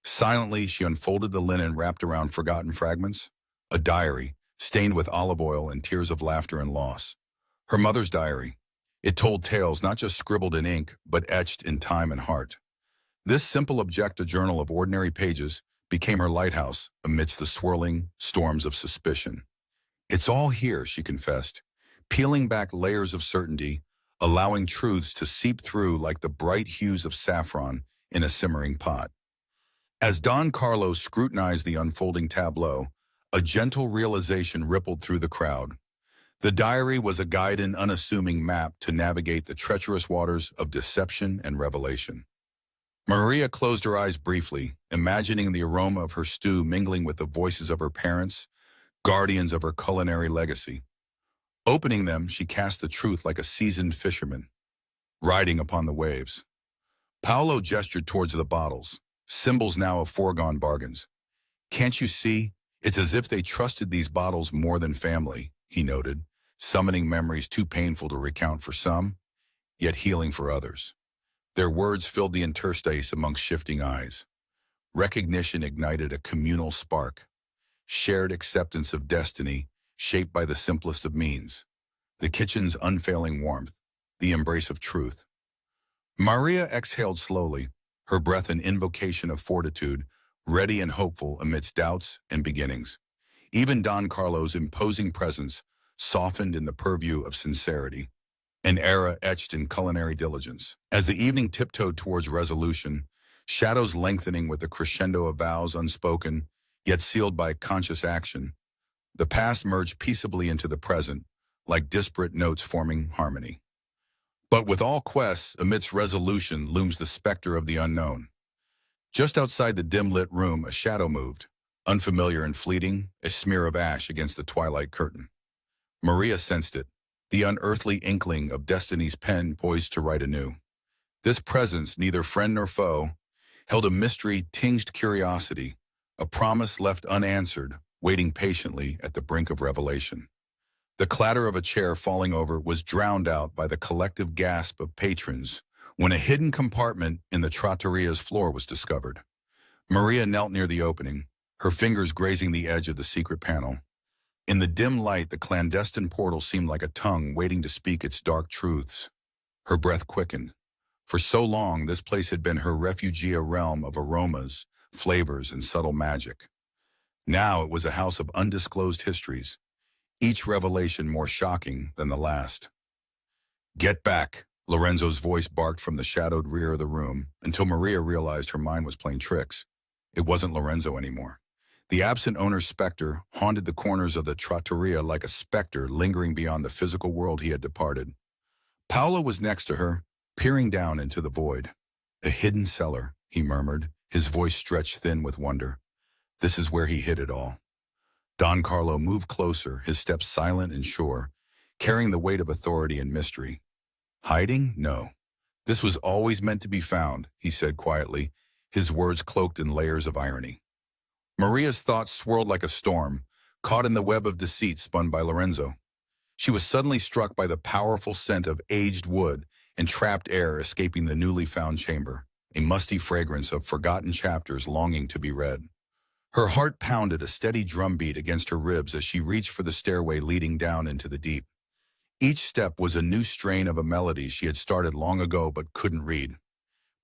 Silently, she unfolded the linen wrapped around forgotten fragments, a diary, stained with olive oil and tears of laughter and loss. Her mother's diary. It told tales not just scribbled in ink, but etched in time and heart. This simple objective journal of ordinary pages became her lighthouse amidst the swirling storms of suspicion. "It's all here," she confessed, peeling back layers of certainty, allowing truths to seep through like the bright hues of saffron in a simmering pot. As Don Carlo scrutinized the unfolding tableau, a gentle realization rippled through the crowd. The diary was a guide and unassuming map to navigate the treacherous waters of deception and revelation. Maria closed her eyes briefly, imagining the aroma of her stew mingling with the voices of her parents, guardians of her culinary legacy. Opening them, she cast the truth like a seasoned fisherman, riding upon the waves. Paolo gestured towards the bottles, symbols now of foregone bargains. "Can't you see? It's as if they trusted these bottles more than family," he noted, summoning memories too painful to recount for some, yet healing for others. Their words filled the interstice among shifting eyes. Recognition ignited a communal spark, shared acceptance of destiny shaped by the simplest of means, the kitchen's unfailing warmth, the embrace of truth. Maria exhaled slowly, her breath an invocation of fortitude, ready and hopeful amidst doubts and beginnings. Even Don Carlo's imposing presence softened in the purview of sincerity, an era etched in culinary diligence. As the evening tiptoed towards resolution, shadows lengthening with the crescendo of vows unspoken, yet sealed by conscious action, the past merged peaceably into the present, like disparate notes forming harmony. But with all quests, amidst resolution looms the specter of the unknown. Just outside the dim-lit room, a shadow moved, unfamiliar and fleeting, a smear of ash against the twilight curtain. Maria sensed it, the unearthly inkling of destiny's pen poised to write anew. This presence, neither friend nor foe, held a mystery-tinged curiosity, a promise left unanswered, waiting patiently at the brink of revelation. The clatter of a chair falling over was drowned out by the collective gasp of patrons when a hidden compartment in the trattoria's floor was discovered. Maria knelt near the opening, her fingers grazing the edge of the secret panel. In the dim light, the clandestine portal seemed like a tongue waiting to speak its dark truths. Her breath quickened. For so long, this place had been her refugia realm of aromas, flavors, and subtle magic. Now it was a house of undisclosed histories, each revelation more shocking than the last. "Get back," Lorenzo's voice barked from the shadowed rear of the room, until Maria realized her mind was playing tricks. It wasn't Lorenzo anymore. The absent owner's specter haunted the corners of the trattoria like a specter lingering beyond the physical world he had departed. Paolo was next to her, peering down into the void. "A hidden cellar," he murmured, his voice stretched thin with wonder. "This is where he hid it all." Don Carlo moved closer, his steps silent and sure, carrying the weight of authority and mystery. "Hiding? No. This was always meant to be found," he said quietly, his words cloaked in layers of irony. Maria's thoughts swirled like a storm, caught in the web of deceit spun by Lorenzo. She was suddenly struck by the powerful scent of aged wood and trapped air escaping the newly found chamber, a musty fragrance of forgotten chapters longing to be read. Her heart pounded a steady drumbeat against her ribs as she reached for the stairway leading down into the deep. Each step was a new strain of a melody she had started long ago but couldn't read.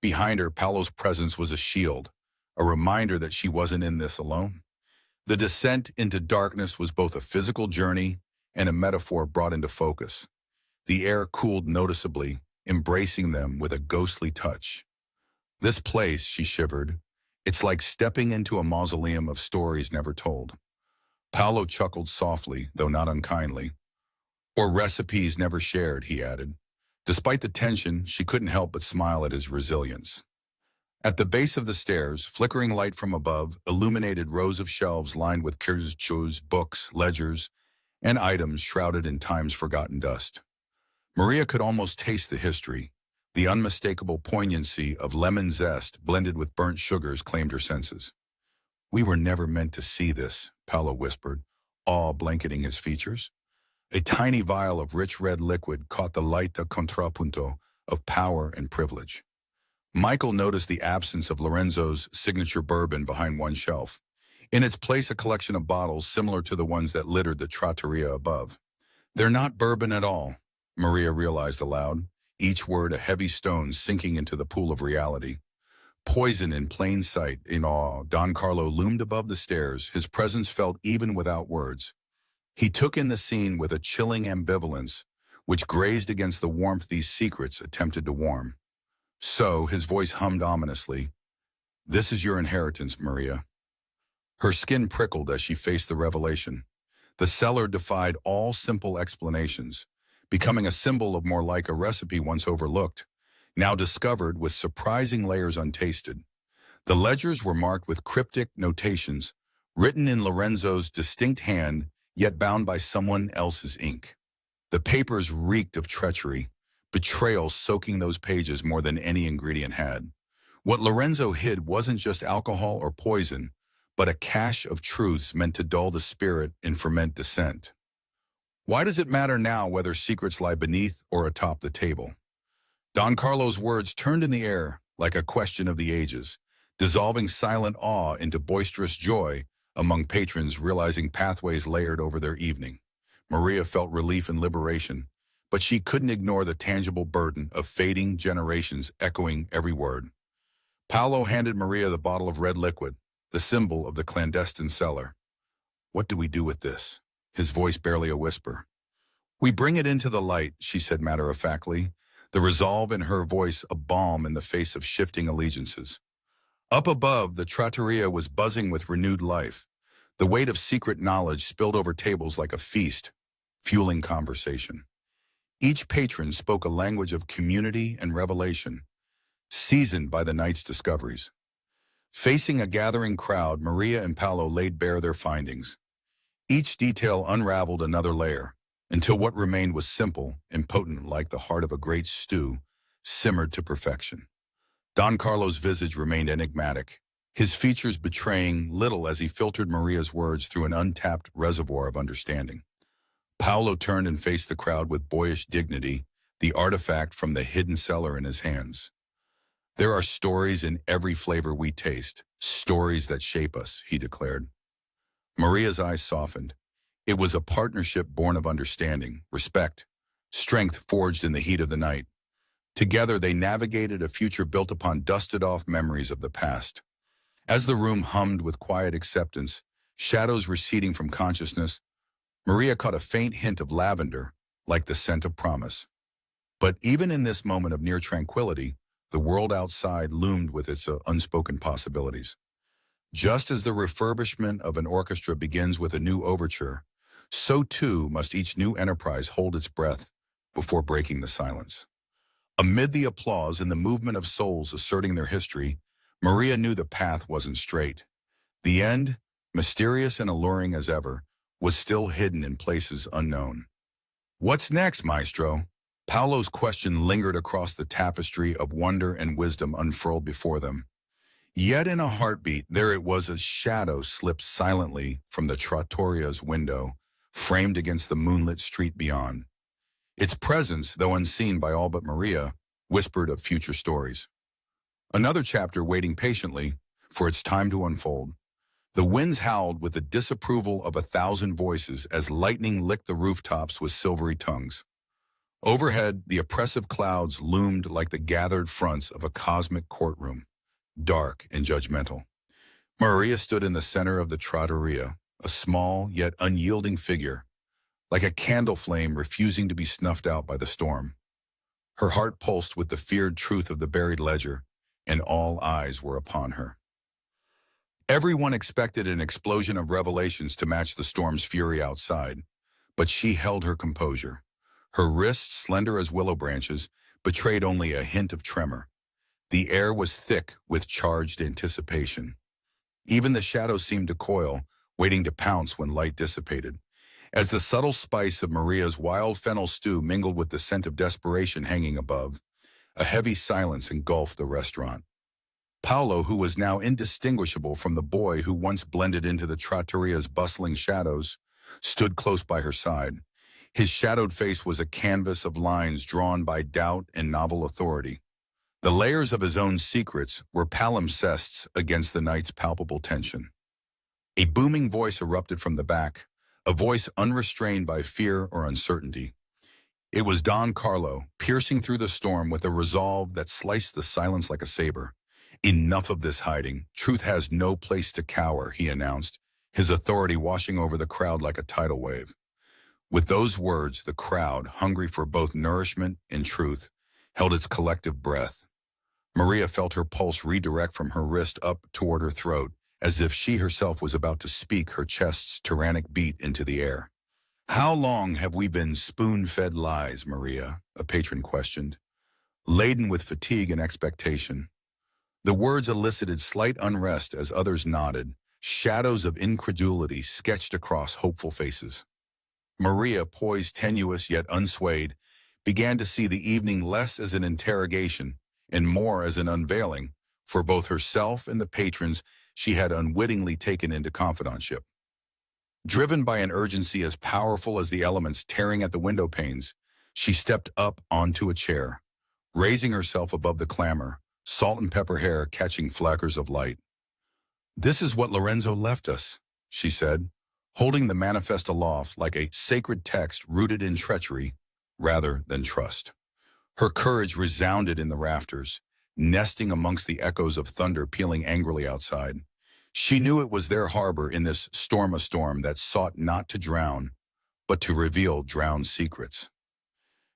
Behind her, Paolo's presence was a shield, a reminder that she wasn't in this alone. The descent into darkness was both a physical journey and a metaphor brought into focus. The air cooled noticeably, embracing them with a ghostly touch. "This place," she shivered, "it's like stepping into a mausoleum of stories never told." Paolo chuckled softly, though not unkindly. "Or recipes never shared," he added. Despite the tension, she couldn't help but smile at his resilience. At the base of the stairs, flickering light from above illuminated rows of shelves lined with cartouches, books, ledgers, and items shrouded in time's forgotten dust. Maria could almost taste the history. The unmistakable poignancy of lemon zest blended with burnt sugars claimed her senses. "We were never meant to see this," Paolo whispered, awe blanketing his features. A tiny vial of rich red liquid caught the light da contrapunto of power and privilege. Michael noticed the absence of Lorenzo's signature bourbon behind one shelf. In its place, a collection of bottles similar to the ones that littered the trattoria above. "They're not bourbon at all," Maria realized aloud, each word a heavy stone sinking into the pool of reality. Poison in plain sight, in awe, Don Carlo loomed above the stairs, his presence felt even without words. He took in the scene with a chilling ambivalence, which grazed against the warmth these secrets attempted to warm. So, his voice hummed ominously, "This is your inheritance, Maria." Her skin prickled as she faced the revelation. The cellar defied all simple explanations, becoming a symbol of more like a recipe once overlooked, now discovered with surprising layers untasted. The ledgers were marked with cryptic notations, written in Lorenzo's distinct hand, yet bound by someone else's ink. The papers reeked of treachery, betrayal soaking those pages more than any ingredient had. What Lorenzo hid wasn't just alcohol or poison, but a cache of truths meant to dull the spirit and ferment dissent. Why does it matter now whether secrets lie beneath or atop the table? Don Carlo's words turned in the air like a question of the ages, dissolving silent awe into boisterous joy among patrons realizing pathways layered over their evening. Maria felt relief and liberation, but she couldn't ignore the tangible burden of fading generations echoing every word. Paolo handed Maria the bottle of red liquid, the symbol of the clandestine cellar. "What do we do with this?" His voice barely a whisper. "We bring it into the light," she said matter-of-factly, the resolve in her voice a balm in the face of shifting allegiances. Up above, the trattoria was buzzing with renewed life. The weight of secret knowledge spilled over tables like a feast, fueling conversation. Each patron spoke a language of community and revelation, seasoned by the night's discoveries. Facing a gathering crowd, Maria and Paolo laid bare their findings. Each detail unraveled another layer, until what remained was simple, impotent like the heart of a great stew, simmered to perfection. Don Carlo's visage remained enigmatic, his features betraying little as he filtered Maria's words through an untapped reservoir of understanding. Paolo turned and faced the crowd with boyish dignity, the artifact from the hidden cellar in his hands. "There are stories in every flavor we taste, stories that shape us," he declared. Maria's eyes softened. It was a partnership born of understanding, respect, strength forged in the heat of the night. Together they navigated a future built upon dusted-off memories of the past. As the room hummed with quiet acceptance, shadows receding from consciousness, Maria caught a faint hint of lavender, like the scent of promise. But even in this moment of near tranquility, the world outside loomed with its unspoken possibilities. Just as the refurbishment of an orchestra begins with a new overture, so too must each new enterprise hold its breath before breaking the silence. Amid the applause and the movement of souls asserting their history, Maria knew the path wasn't straight. The end, mysterious and alluring as ever, was still hidden in places unknown. "What's next, maestro?" Paolo's question lingered across the tapestry of wonder and wisdom unfurled before them. Yet in a heartbeat, there it was, a shadow slipped silently from the trattoria's window, framed against the moonlit street beyond. Its presence, though unseen by all but Maria, whispered of future stories. Another chapter waiting patiently for its time to unfold. The winds howled with the disapproval of 1,000 voices as lightning licked the rooftops with silvery tongues. Overhead, the oppressive clouds loomed like the gathered fronts of a cosmic courtroom, dark and judgmental. Maria stood in the center of the trattoria, a small yet unyielding figure, like a candle flame refusing to be snuffed out by the storm. Her heart pulsed with the feared truth of the buried ledger, and all eyes were upon her. Everyone expected an explosion of revelations to match the storm's fury outside, but she held her composure. Her wrists, slender as willow branches, betrayed only a hint of tremor. The air was thick with charged anticipation. Even the shadows seemed to coil, waiting to pounce when light dissipated. As the subtle spice of Maria's wild fennel stew mingled with the scent of desperation hanging above, a heavy silence engulfed the restaurant. Paolo, who was now indistinguishable from the boy who once blended into the trattoria's bustling shadows, stood close by her side. His shadowed face was a canvas of lines drawn by doubt and novel authority. The layers of his own secrets were palimpsests against the night's palpable tension. A booming voice erupted from the back, a voice unrestrained by fear or uncertainty. It was Don Carlo, piercing through the storm with a resolve that sliced the silence like a saber. "Enough of this hiding. Truth has no place to cower," he announced, his authority washing over the crowd like a tidal wave. With those words, the crowd, hungry for both nourishment and truth, held its collective breath. Maria felt her pulse redirect from her wrist up toward her throat, as if she herself was about to speak her chest's tyrannic beat into the air. "How long have we been spoon-fed lies, Maria?" a patron questioned, laden with fatigue and expectation. The words elicited slight unrest as others nodded, shadows of incredulity sketched across hopeful faces. Maria, poised tenuous yet unswayed, began to see the evening less as an interrogation and more as an unveiling for both herself and the patrons she had unwittingly taken into confidantship. Driven by an urgency as powerful as the elements tearing at the window panes, she stepped up onto a chair. Raising herself above the clamor, salt and pepper hair catching flickers of light. "This is what Lorenzo left us," she said, holding the manifest aloft like a sacred text rooted in treachery rather than trust. Her courage resounded in the rafters, nesting amongst the echoes of thunder pealing angrily outside. She knew it was their harbor in this storm that sought not to drown, but to reveal drowned secrets.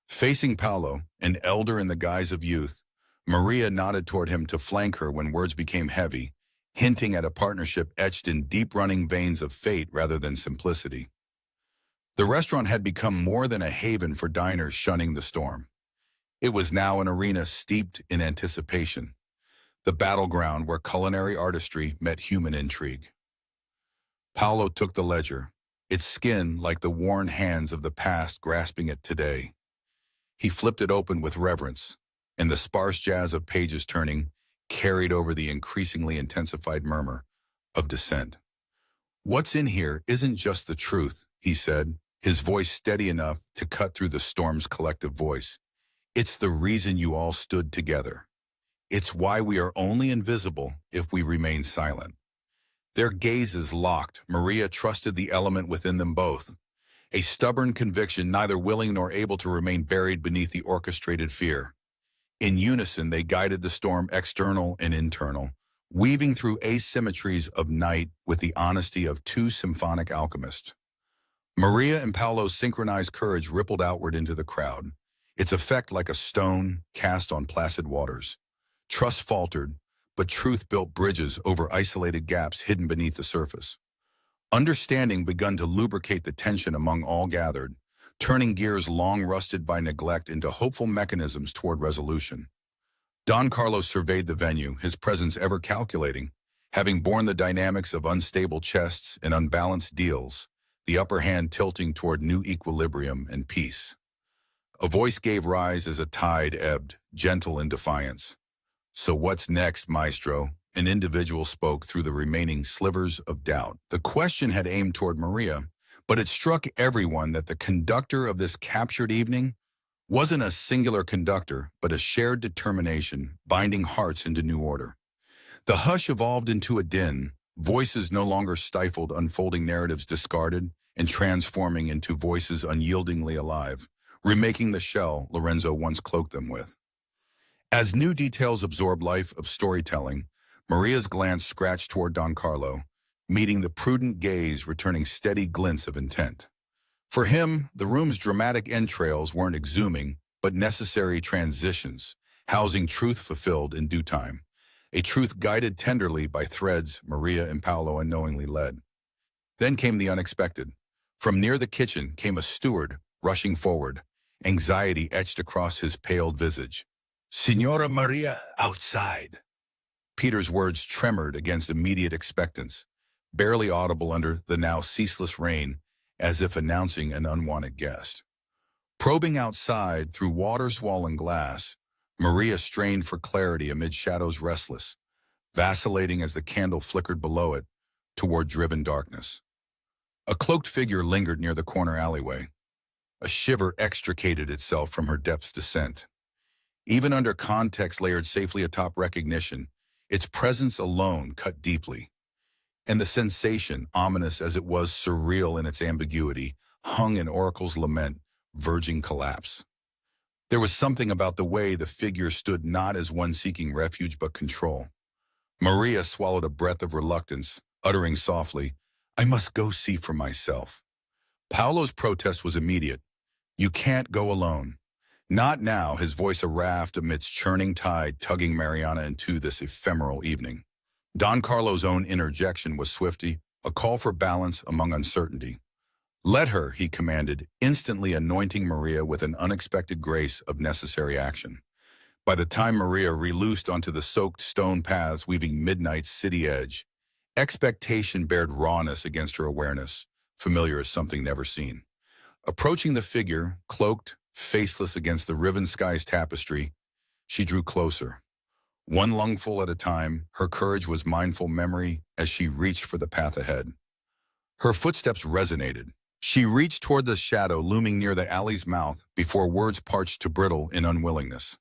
Facing Paolo, an elder in the guise of youth, Maria nodded toward him to flank her when words became heavy, hinting at a partnership etched in deep-running veins of fate rather than simplicity. The restaurant had become more than a haven for diners shunning the storm. It was now an arena steeped in anticipation, the battleground where culinary artistry met human intrigue. Paolo took the ledger, its skin like the worn hands of the past grasping it today. He flipped it open with reverence, and the sparse jazz of pages turning carried over the increasingly intensified murmur of dissent. "What's in here isn't just the truth," he said, his voice steady enough to cut through the storm's collective voice. "It's the reason you all stood together. It's why we are only invisible if we remain silent." Their gazes locked. Maria trusted the element within them both, a stubborn conviction neither willing nor able to remain buried beneath the orchestrated fear. In unison, they guided the storm, external and internal, weaving through asymmetries of night with the honesty of two symphonic alchemists. Maria and Paolo's synchronized courage rippled outward into the crowd, its effect like a stone cast on placid waters. Trust faltered, but truth built bridges over isolated gaps hidden beneath the surface. Understanding begun to lubricate the tension among all gathered, turning gears long rusted by neglect into hopeful mechanisms toward resolution. Don Carlos surveyed the venue, his presence ever calculating, having borne the dynamics of unstable chests and unbalanced deals, the upper hand tilting toward new equilibrium and peace. A voice gave rise as a tide ebbed, gentle in defiance. "So what's next, maestro?" An individual spoke through the remaining slivers of doubt. The question had aimed toward Maria, but it struck everyone that the conductor of this captured evening wasn't a singular conductor, but a shared determination, binding hearts into new order. The hush evolved into a din, voices no longer stifled, unfolding narratives discarded, and transforming into voices unyieldingly alive, remaking the shell Lorenzo once cloaked them with. As new details absorbed life of storytelling, Maria's glance scratched toward Don Carlo, meeting the prudent gaze returning steady glints of intent. For him, the room's dramatic entrails weren't exhuming, but necessary transitions, housing truth fulfilled in due time, a truth guided tenderly by threads Maria and Paolo unknowingly led. Then came the unexpected. From near the kitchen came a steward, rushing forward, anxiety etched across his paled visage. "Signora Maria, outside." Peter's words tremored against immediate expectance, barely audible under the now ceaseless rain, as if announcing an unwanted guest. Probing outside through water-swollen glass, Maria strained for clarity amid shadows restless, vacillating as the candle flickered below it toward driven darkness. A cloaked figure lingered near the corner alleyway. A shiver extricated itself from her depth's descent. Even under context layered safely atop recognition, its presence alone cut deeply. And the sensation, ominous as it was surreal in its ambiguity, hung in Oracle's lament, verging collapse. There was something about the way the figure stood not as one seeking refuge but control. Maria swallowed a breath of reluctance, uttering softly, "I must go see for myself." Paolo's protest was immediate. "You can't go alone." Not now, his voice a raft amidst churning tide tugging Mariana into this ephemeral evening. Don Carlo's own interjection was swifty, a call for balance among uncertainty. "Let her," he commanded, instantly anointing Maria with an unexpected grace of necessary action. By the time Maria reloosed onto the soaked stone paths weaving midnight's city edge, expectation bared rawness against her awareness, familiar as something never seen. Approaching the figure, cloaked, faceless against the riven sky's tapestry, she drew closer. One lungful at a time, her courage was mindful memory as she reached for the path ahead. Her footsteps resonated. She reached toward the shadow looming near the alley's mouth before words parched to brittle in unwillingness.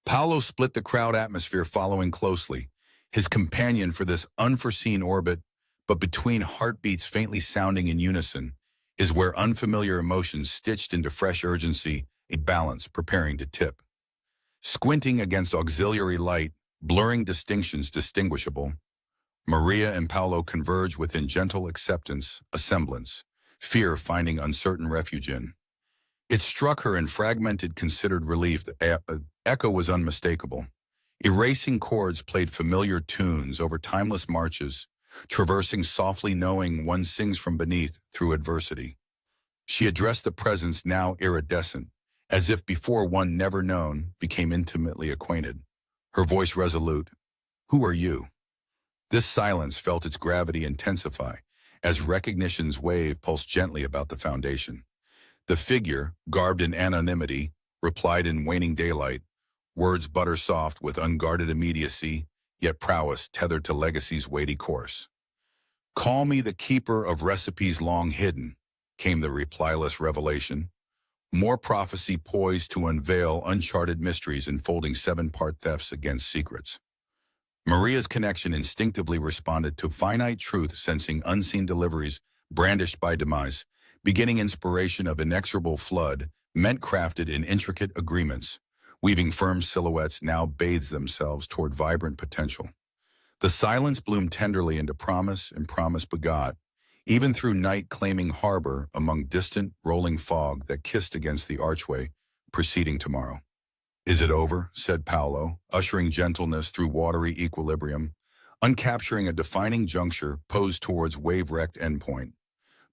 Paolo split the crowd atmosphere following closely, his companion for this unforeseen orbit, but between heartbeats faintly sounding in unison is where unfamiliar emotions stitched into fresh urgency, a balance preparing to tip. Squinting against auxiliary light, blurring distinctions distinguishable, Maria and Paolo converge within gentle acceptance, a semblance, fear finding uncertain refuge in. It struck her in fragmented, considered relief. The echo was unmistakable. Erasing chords played familiar tunes over timeless marches, traversing softly knowing one sings from beneath through adversity. She addressed the presence now iridescent, as if before one never known became intimately acquainted. Her voice resolute, "Who are you?" This silence felt its gravity intensify, as recognition's wave pulsed gently about the foundation. The figure, garbed in anonymity, replied in waning daylight, words butter soft with unguarded immediacy, yet prowess tethered to legacy's weighty course. "Call me the keeper of recipes long hidden," came the replyless revelation. More prophecy poised to unveil uncharted mysteries enfolding seven-part thefts against secrets. Maria's connection instinctively responded to finite truth, sensing unseen deliveries brandished by demise, beginning inspiration of inexorable flood, meant crafted in intricate agreements, weaving firm silhouettes now bathes themselves toward vibrant potential. The silence bloomed tenderly into promise, and promise begot, even through night claiming harbor among distant, rolling fog that kissed against the archway, preceding tomorrow. "Is it over?" said Paolo, ushering gentleness through watery equilibrium, uncapturing a defining juncture posed towards wave-wrecked endpoint.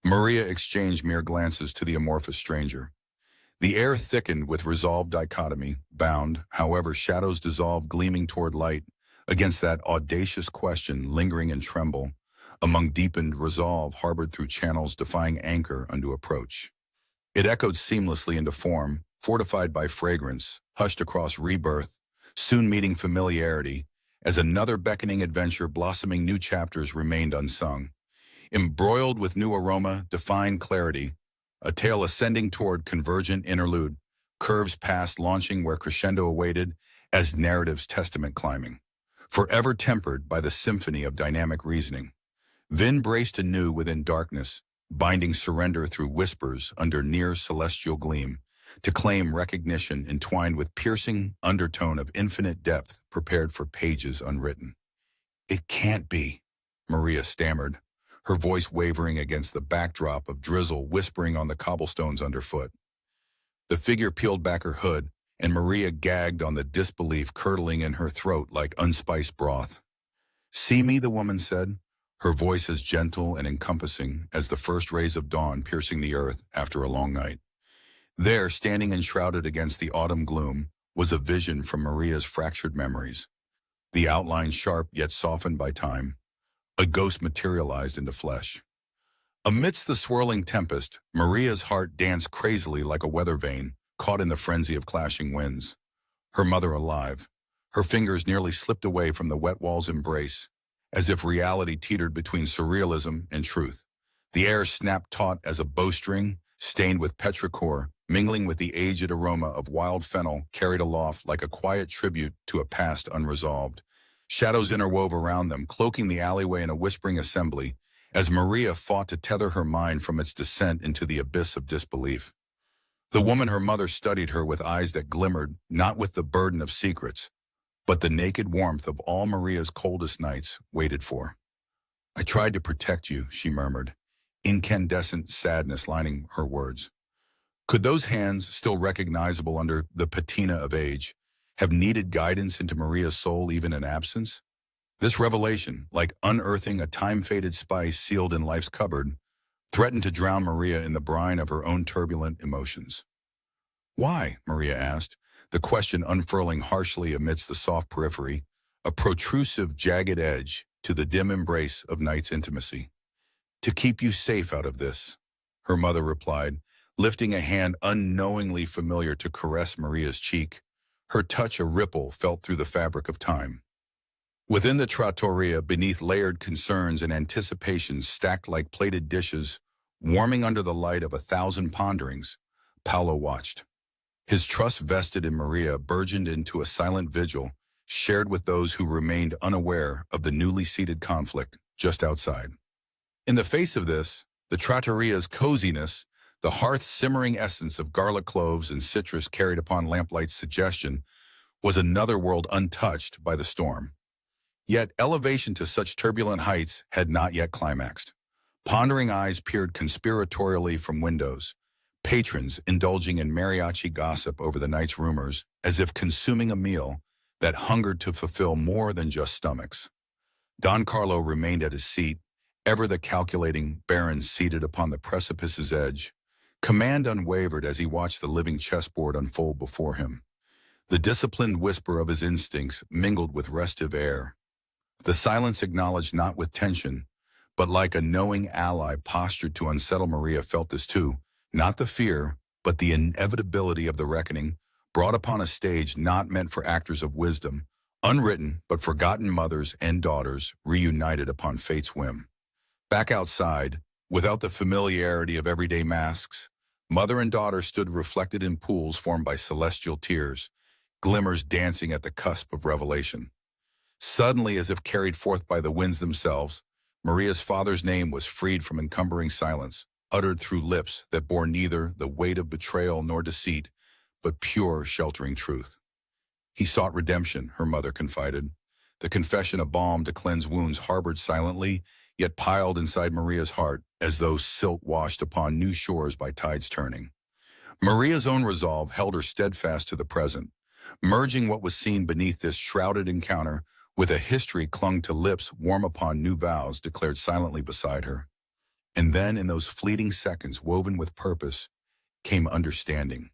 Maria exchanged mere glances to the amorphous stranger. The air thickened with resolved dichotomy, bound, however shadows dissolved gleaming toward light, against that audacious question lingering in tremble, among deepened resolve harbored through channels defying anchor unto approach. It echoed seamlessly into form, fortified by fragrance, hushed across rebirth, soon meeting familiarity, as another beckoning adventure blossoming new chapters remained unsung. Embroiled with new aroma, defined clarity, a tale ascending toward convergent interlude, curves past launching where crescendo awaited, as narrative's testament climbing, forever tempered by the symphony of dynamic reasoning. Vin braced anew within darkness, binding surrender through whispers under near celestial gleam, to claim recognition entwined with piercing undertone of infinite depth prepared for pages unwritten. "It can't be," Maria stammered, her voice wavering against the backdrop of drizzle whispering on the cobblestones underfoot. The figure peeled back her hood, and Maria gagged on the disbelief curdling in her throat like unspiced broth. "See me," the woman said, her voice as gentle and encompassing as the first rays of dawn piercing the earth after a long night. There, standing enshrouded against the autumn gloom, was a vision from Maria's fractured memories. The outline sharp yet softened by time, a ghost materialized into flesh. Amidst the swirling tempest, Maria's heart danced crazily like a weather vane, caught in the frenzy of clashing winds. Her mother alive, her fingers nearly slipped away from the wet wall's embrace, as if reality teetered between surrealism and truth. The air snapped taut as a bowstring, stained with petrichor, mingling with the aged aroma of wild fennel carried aloft like a quiet tribute to a past unresolved. Shadows interwove around them, cloaking the alleyway in a whispering assembly, as Maria fought to tether her mind from its descent into the abyss of disbelief. The woman, her mother, studied her with eyes that glimmered, not with the burden of secrets, but the naked warmth of all Maria's coldest nights waited for. "I tried to protect you," she murmured, incandescent sadness lining her words. Could those hands, still recognizable under the patina of age, have needed guidance into Maria's soul even in absence? This revelation, like unearthing a time-faded spice sealed in life's cupboard, threatened to drown Maria in the brine of her own turbulent emotions. "Why?" Maria asked, the question unfurling harshly amidst the soft periphery, a protrusive, jagged edge to the dim embrace of night's intimacy. "To keep you safe out of this," her mother replied, lifting a hand unknowingly familiar to caress Maria's cheek, her touch a ripple felt through the fabric of time. Within the trattoria, beneath layered concerns and anticipations stacked like plated dishes, warming under the light of 1,000 ponderings, Paolo watched. His trust vested in Maria burgeoned into a silent vigil, shared with those who remained unaware of the newly seeded conflict just outside. In the face of this, the trattoria's coziness, the hearth's simmering essence of garlic cloves and citrus carried upon lamplight's suggestion, was another world untouched by the storm. Yet elevation to such turbulent heights had not yet climaxed. Pondering eyes peered conspiratorially from windows, patrons indulging in mariachi gossip over the night's rumors, as if consuming a meal that hungered to fulfill more than just stomachs. Don Carlo remained at his seat, ever the calculating baron seated upon the precipice's edge. Command unwavered as he watched the living chessboard unfold before him. The disciplined whisper of his instincts mingled with restive air. The silence acknowledged not with tension, but like a knowing ally postured to unsettle. Maria felt this too, not the fear, but the inevitability of the reckoning, brought upon a stage not meant for actors of wisdom, unwritten but forgotten mothers and daughters reunited upon fate's whim. Back outside, without the familiarity of everyday masks, mother and daughter stood reflected in pools formed by celestial tears, glimmers dancing at the cusp of revelation. Suddenly, as if carried forth by the winds themselves, Maria's father's name was freed from encumbering silence, uttered through lips that bore neither the weight of betrayal nor deceit, but pure, sheltering truth. He sought redemption, her mother confided, the confession a balm to cleanse wounds harbored silently, yet piled inside Maria's heart as though silt washed upon new shores by tides turning. Maria's own resolve held her steadfast to the present, merging what was seen beneath this shrouded encounter with a history clung to lips warm upon new vows declared silently beside her. And then, in those fleeting seconds woven with purpose, came understanding,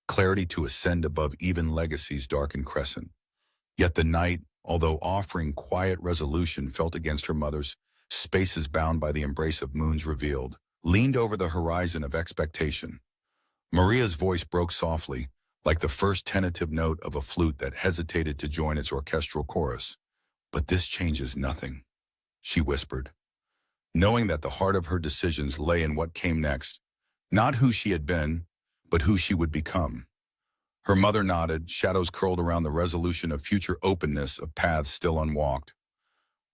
clarity to ascend above even legacy's darkened crescent. Yet the night, although offering quiet resolution felt against her mother's, spaces bound by the embrace of moons revealed, leaned over the horizon of expectation. Maria's voice broke softly, like the first tentative note of a flute that hesitated to join its orchestral chorus. "But this changes nothing," she whispered, knowing that the heart of her decisions lay in what came next, not who she had been, but who she would become. Her mother nodded, shadows curled around the resolution of future openness of paths still unwalked.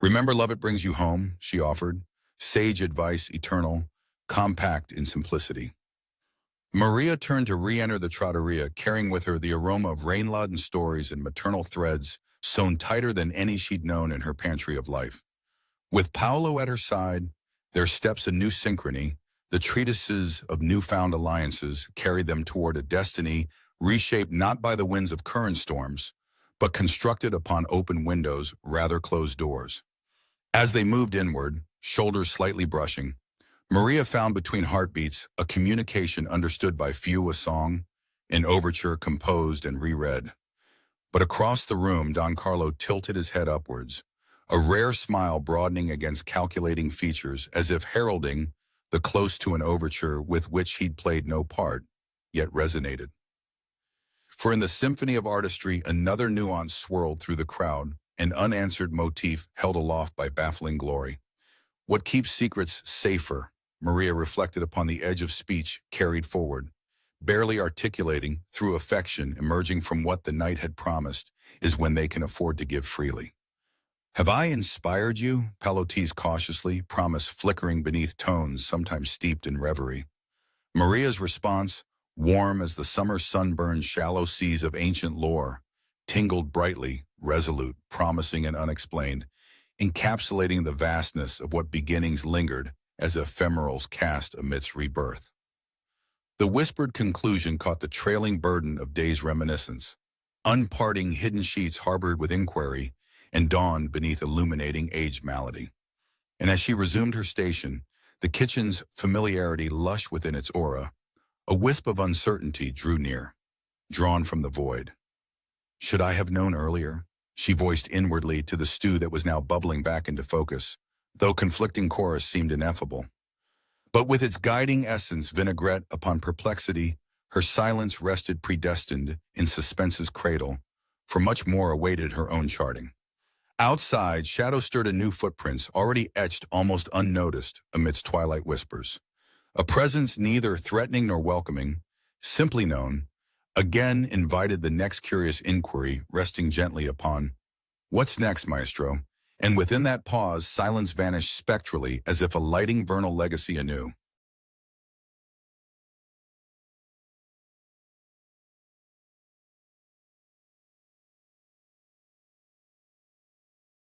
"Remember, love, it brings you home," she offered, sage advice eternal, compact in simplicity. Maria turned to re-enter the trattoria, carrying with her the aroma of rain-laden stories and maternal threads sewn tighter than any she'd known in her pantry of life. With Paolo at her side, their steps a new synchrony, the treatises of newfound alliances carried them toward a destiny reshaped not by the winds of current storms, but constructed upon open windows, rather closed doors. As they moved inward, shoulders slightly brushing, Maria found between heartbeats a communication understood by few, a song, an overture composed and reread. But across the room, Don Carlo tilted his head upwards, a rare smile broadening against calculating features as if heralding the close to an overture with which he'd played no part, yet resonated. For in the symphony of artistry, another nuance swirled through the crowd, an unanswered motif held aloft by baffling glory. What keeps secrets safer, Maria reflected upon the edge of speech carried forward, barely articulating, through affection emerging from what the night had promised, is when they can afford to give freely. "Have I inspired you?" Paolo teased cautiously, promise flickering beneath tones sometimes steeped in reverie. Maria's response, warm as the summer sun-burned shallow seas of ancient lore, tingled brightly, resolute, promising and unexplained, encapsulating the vastness of what beginnings lingered as ephemerals cast amidst rebirth. The whispered conclusion caught the trailing burden of day's reminiscence, unparting hidden sheets harbored with inquiry, and dawned beneath illuminating aged malady. And as she resumed her station, the kitchen's familiarity lush within its aura, a wisp of uncertainty drew near, drawn from the void. "Should I have known earlier?" she voiced inwardly to the stew that was now bubbling back into focus, though conflicting chorus seemed ineffable. But with its guiding essence vinaigrette upon perplexity, her silence rested predestined in suspense's cradle, for much more awaited her own charting. Outside, shadow stirred anew footprints already etched almost unnoticed amidst twilight whispers. A presence neither threatening nor welcoming, simply known, again invited the next curious inquiry, resting gently upon, "What's next, maestro?" And within that pause, silence vanished spectrally as if alighting vernal legacy anew.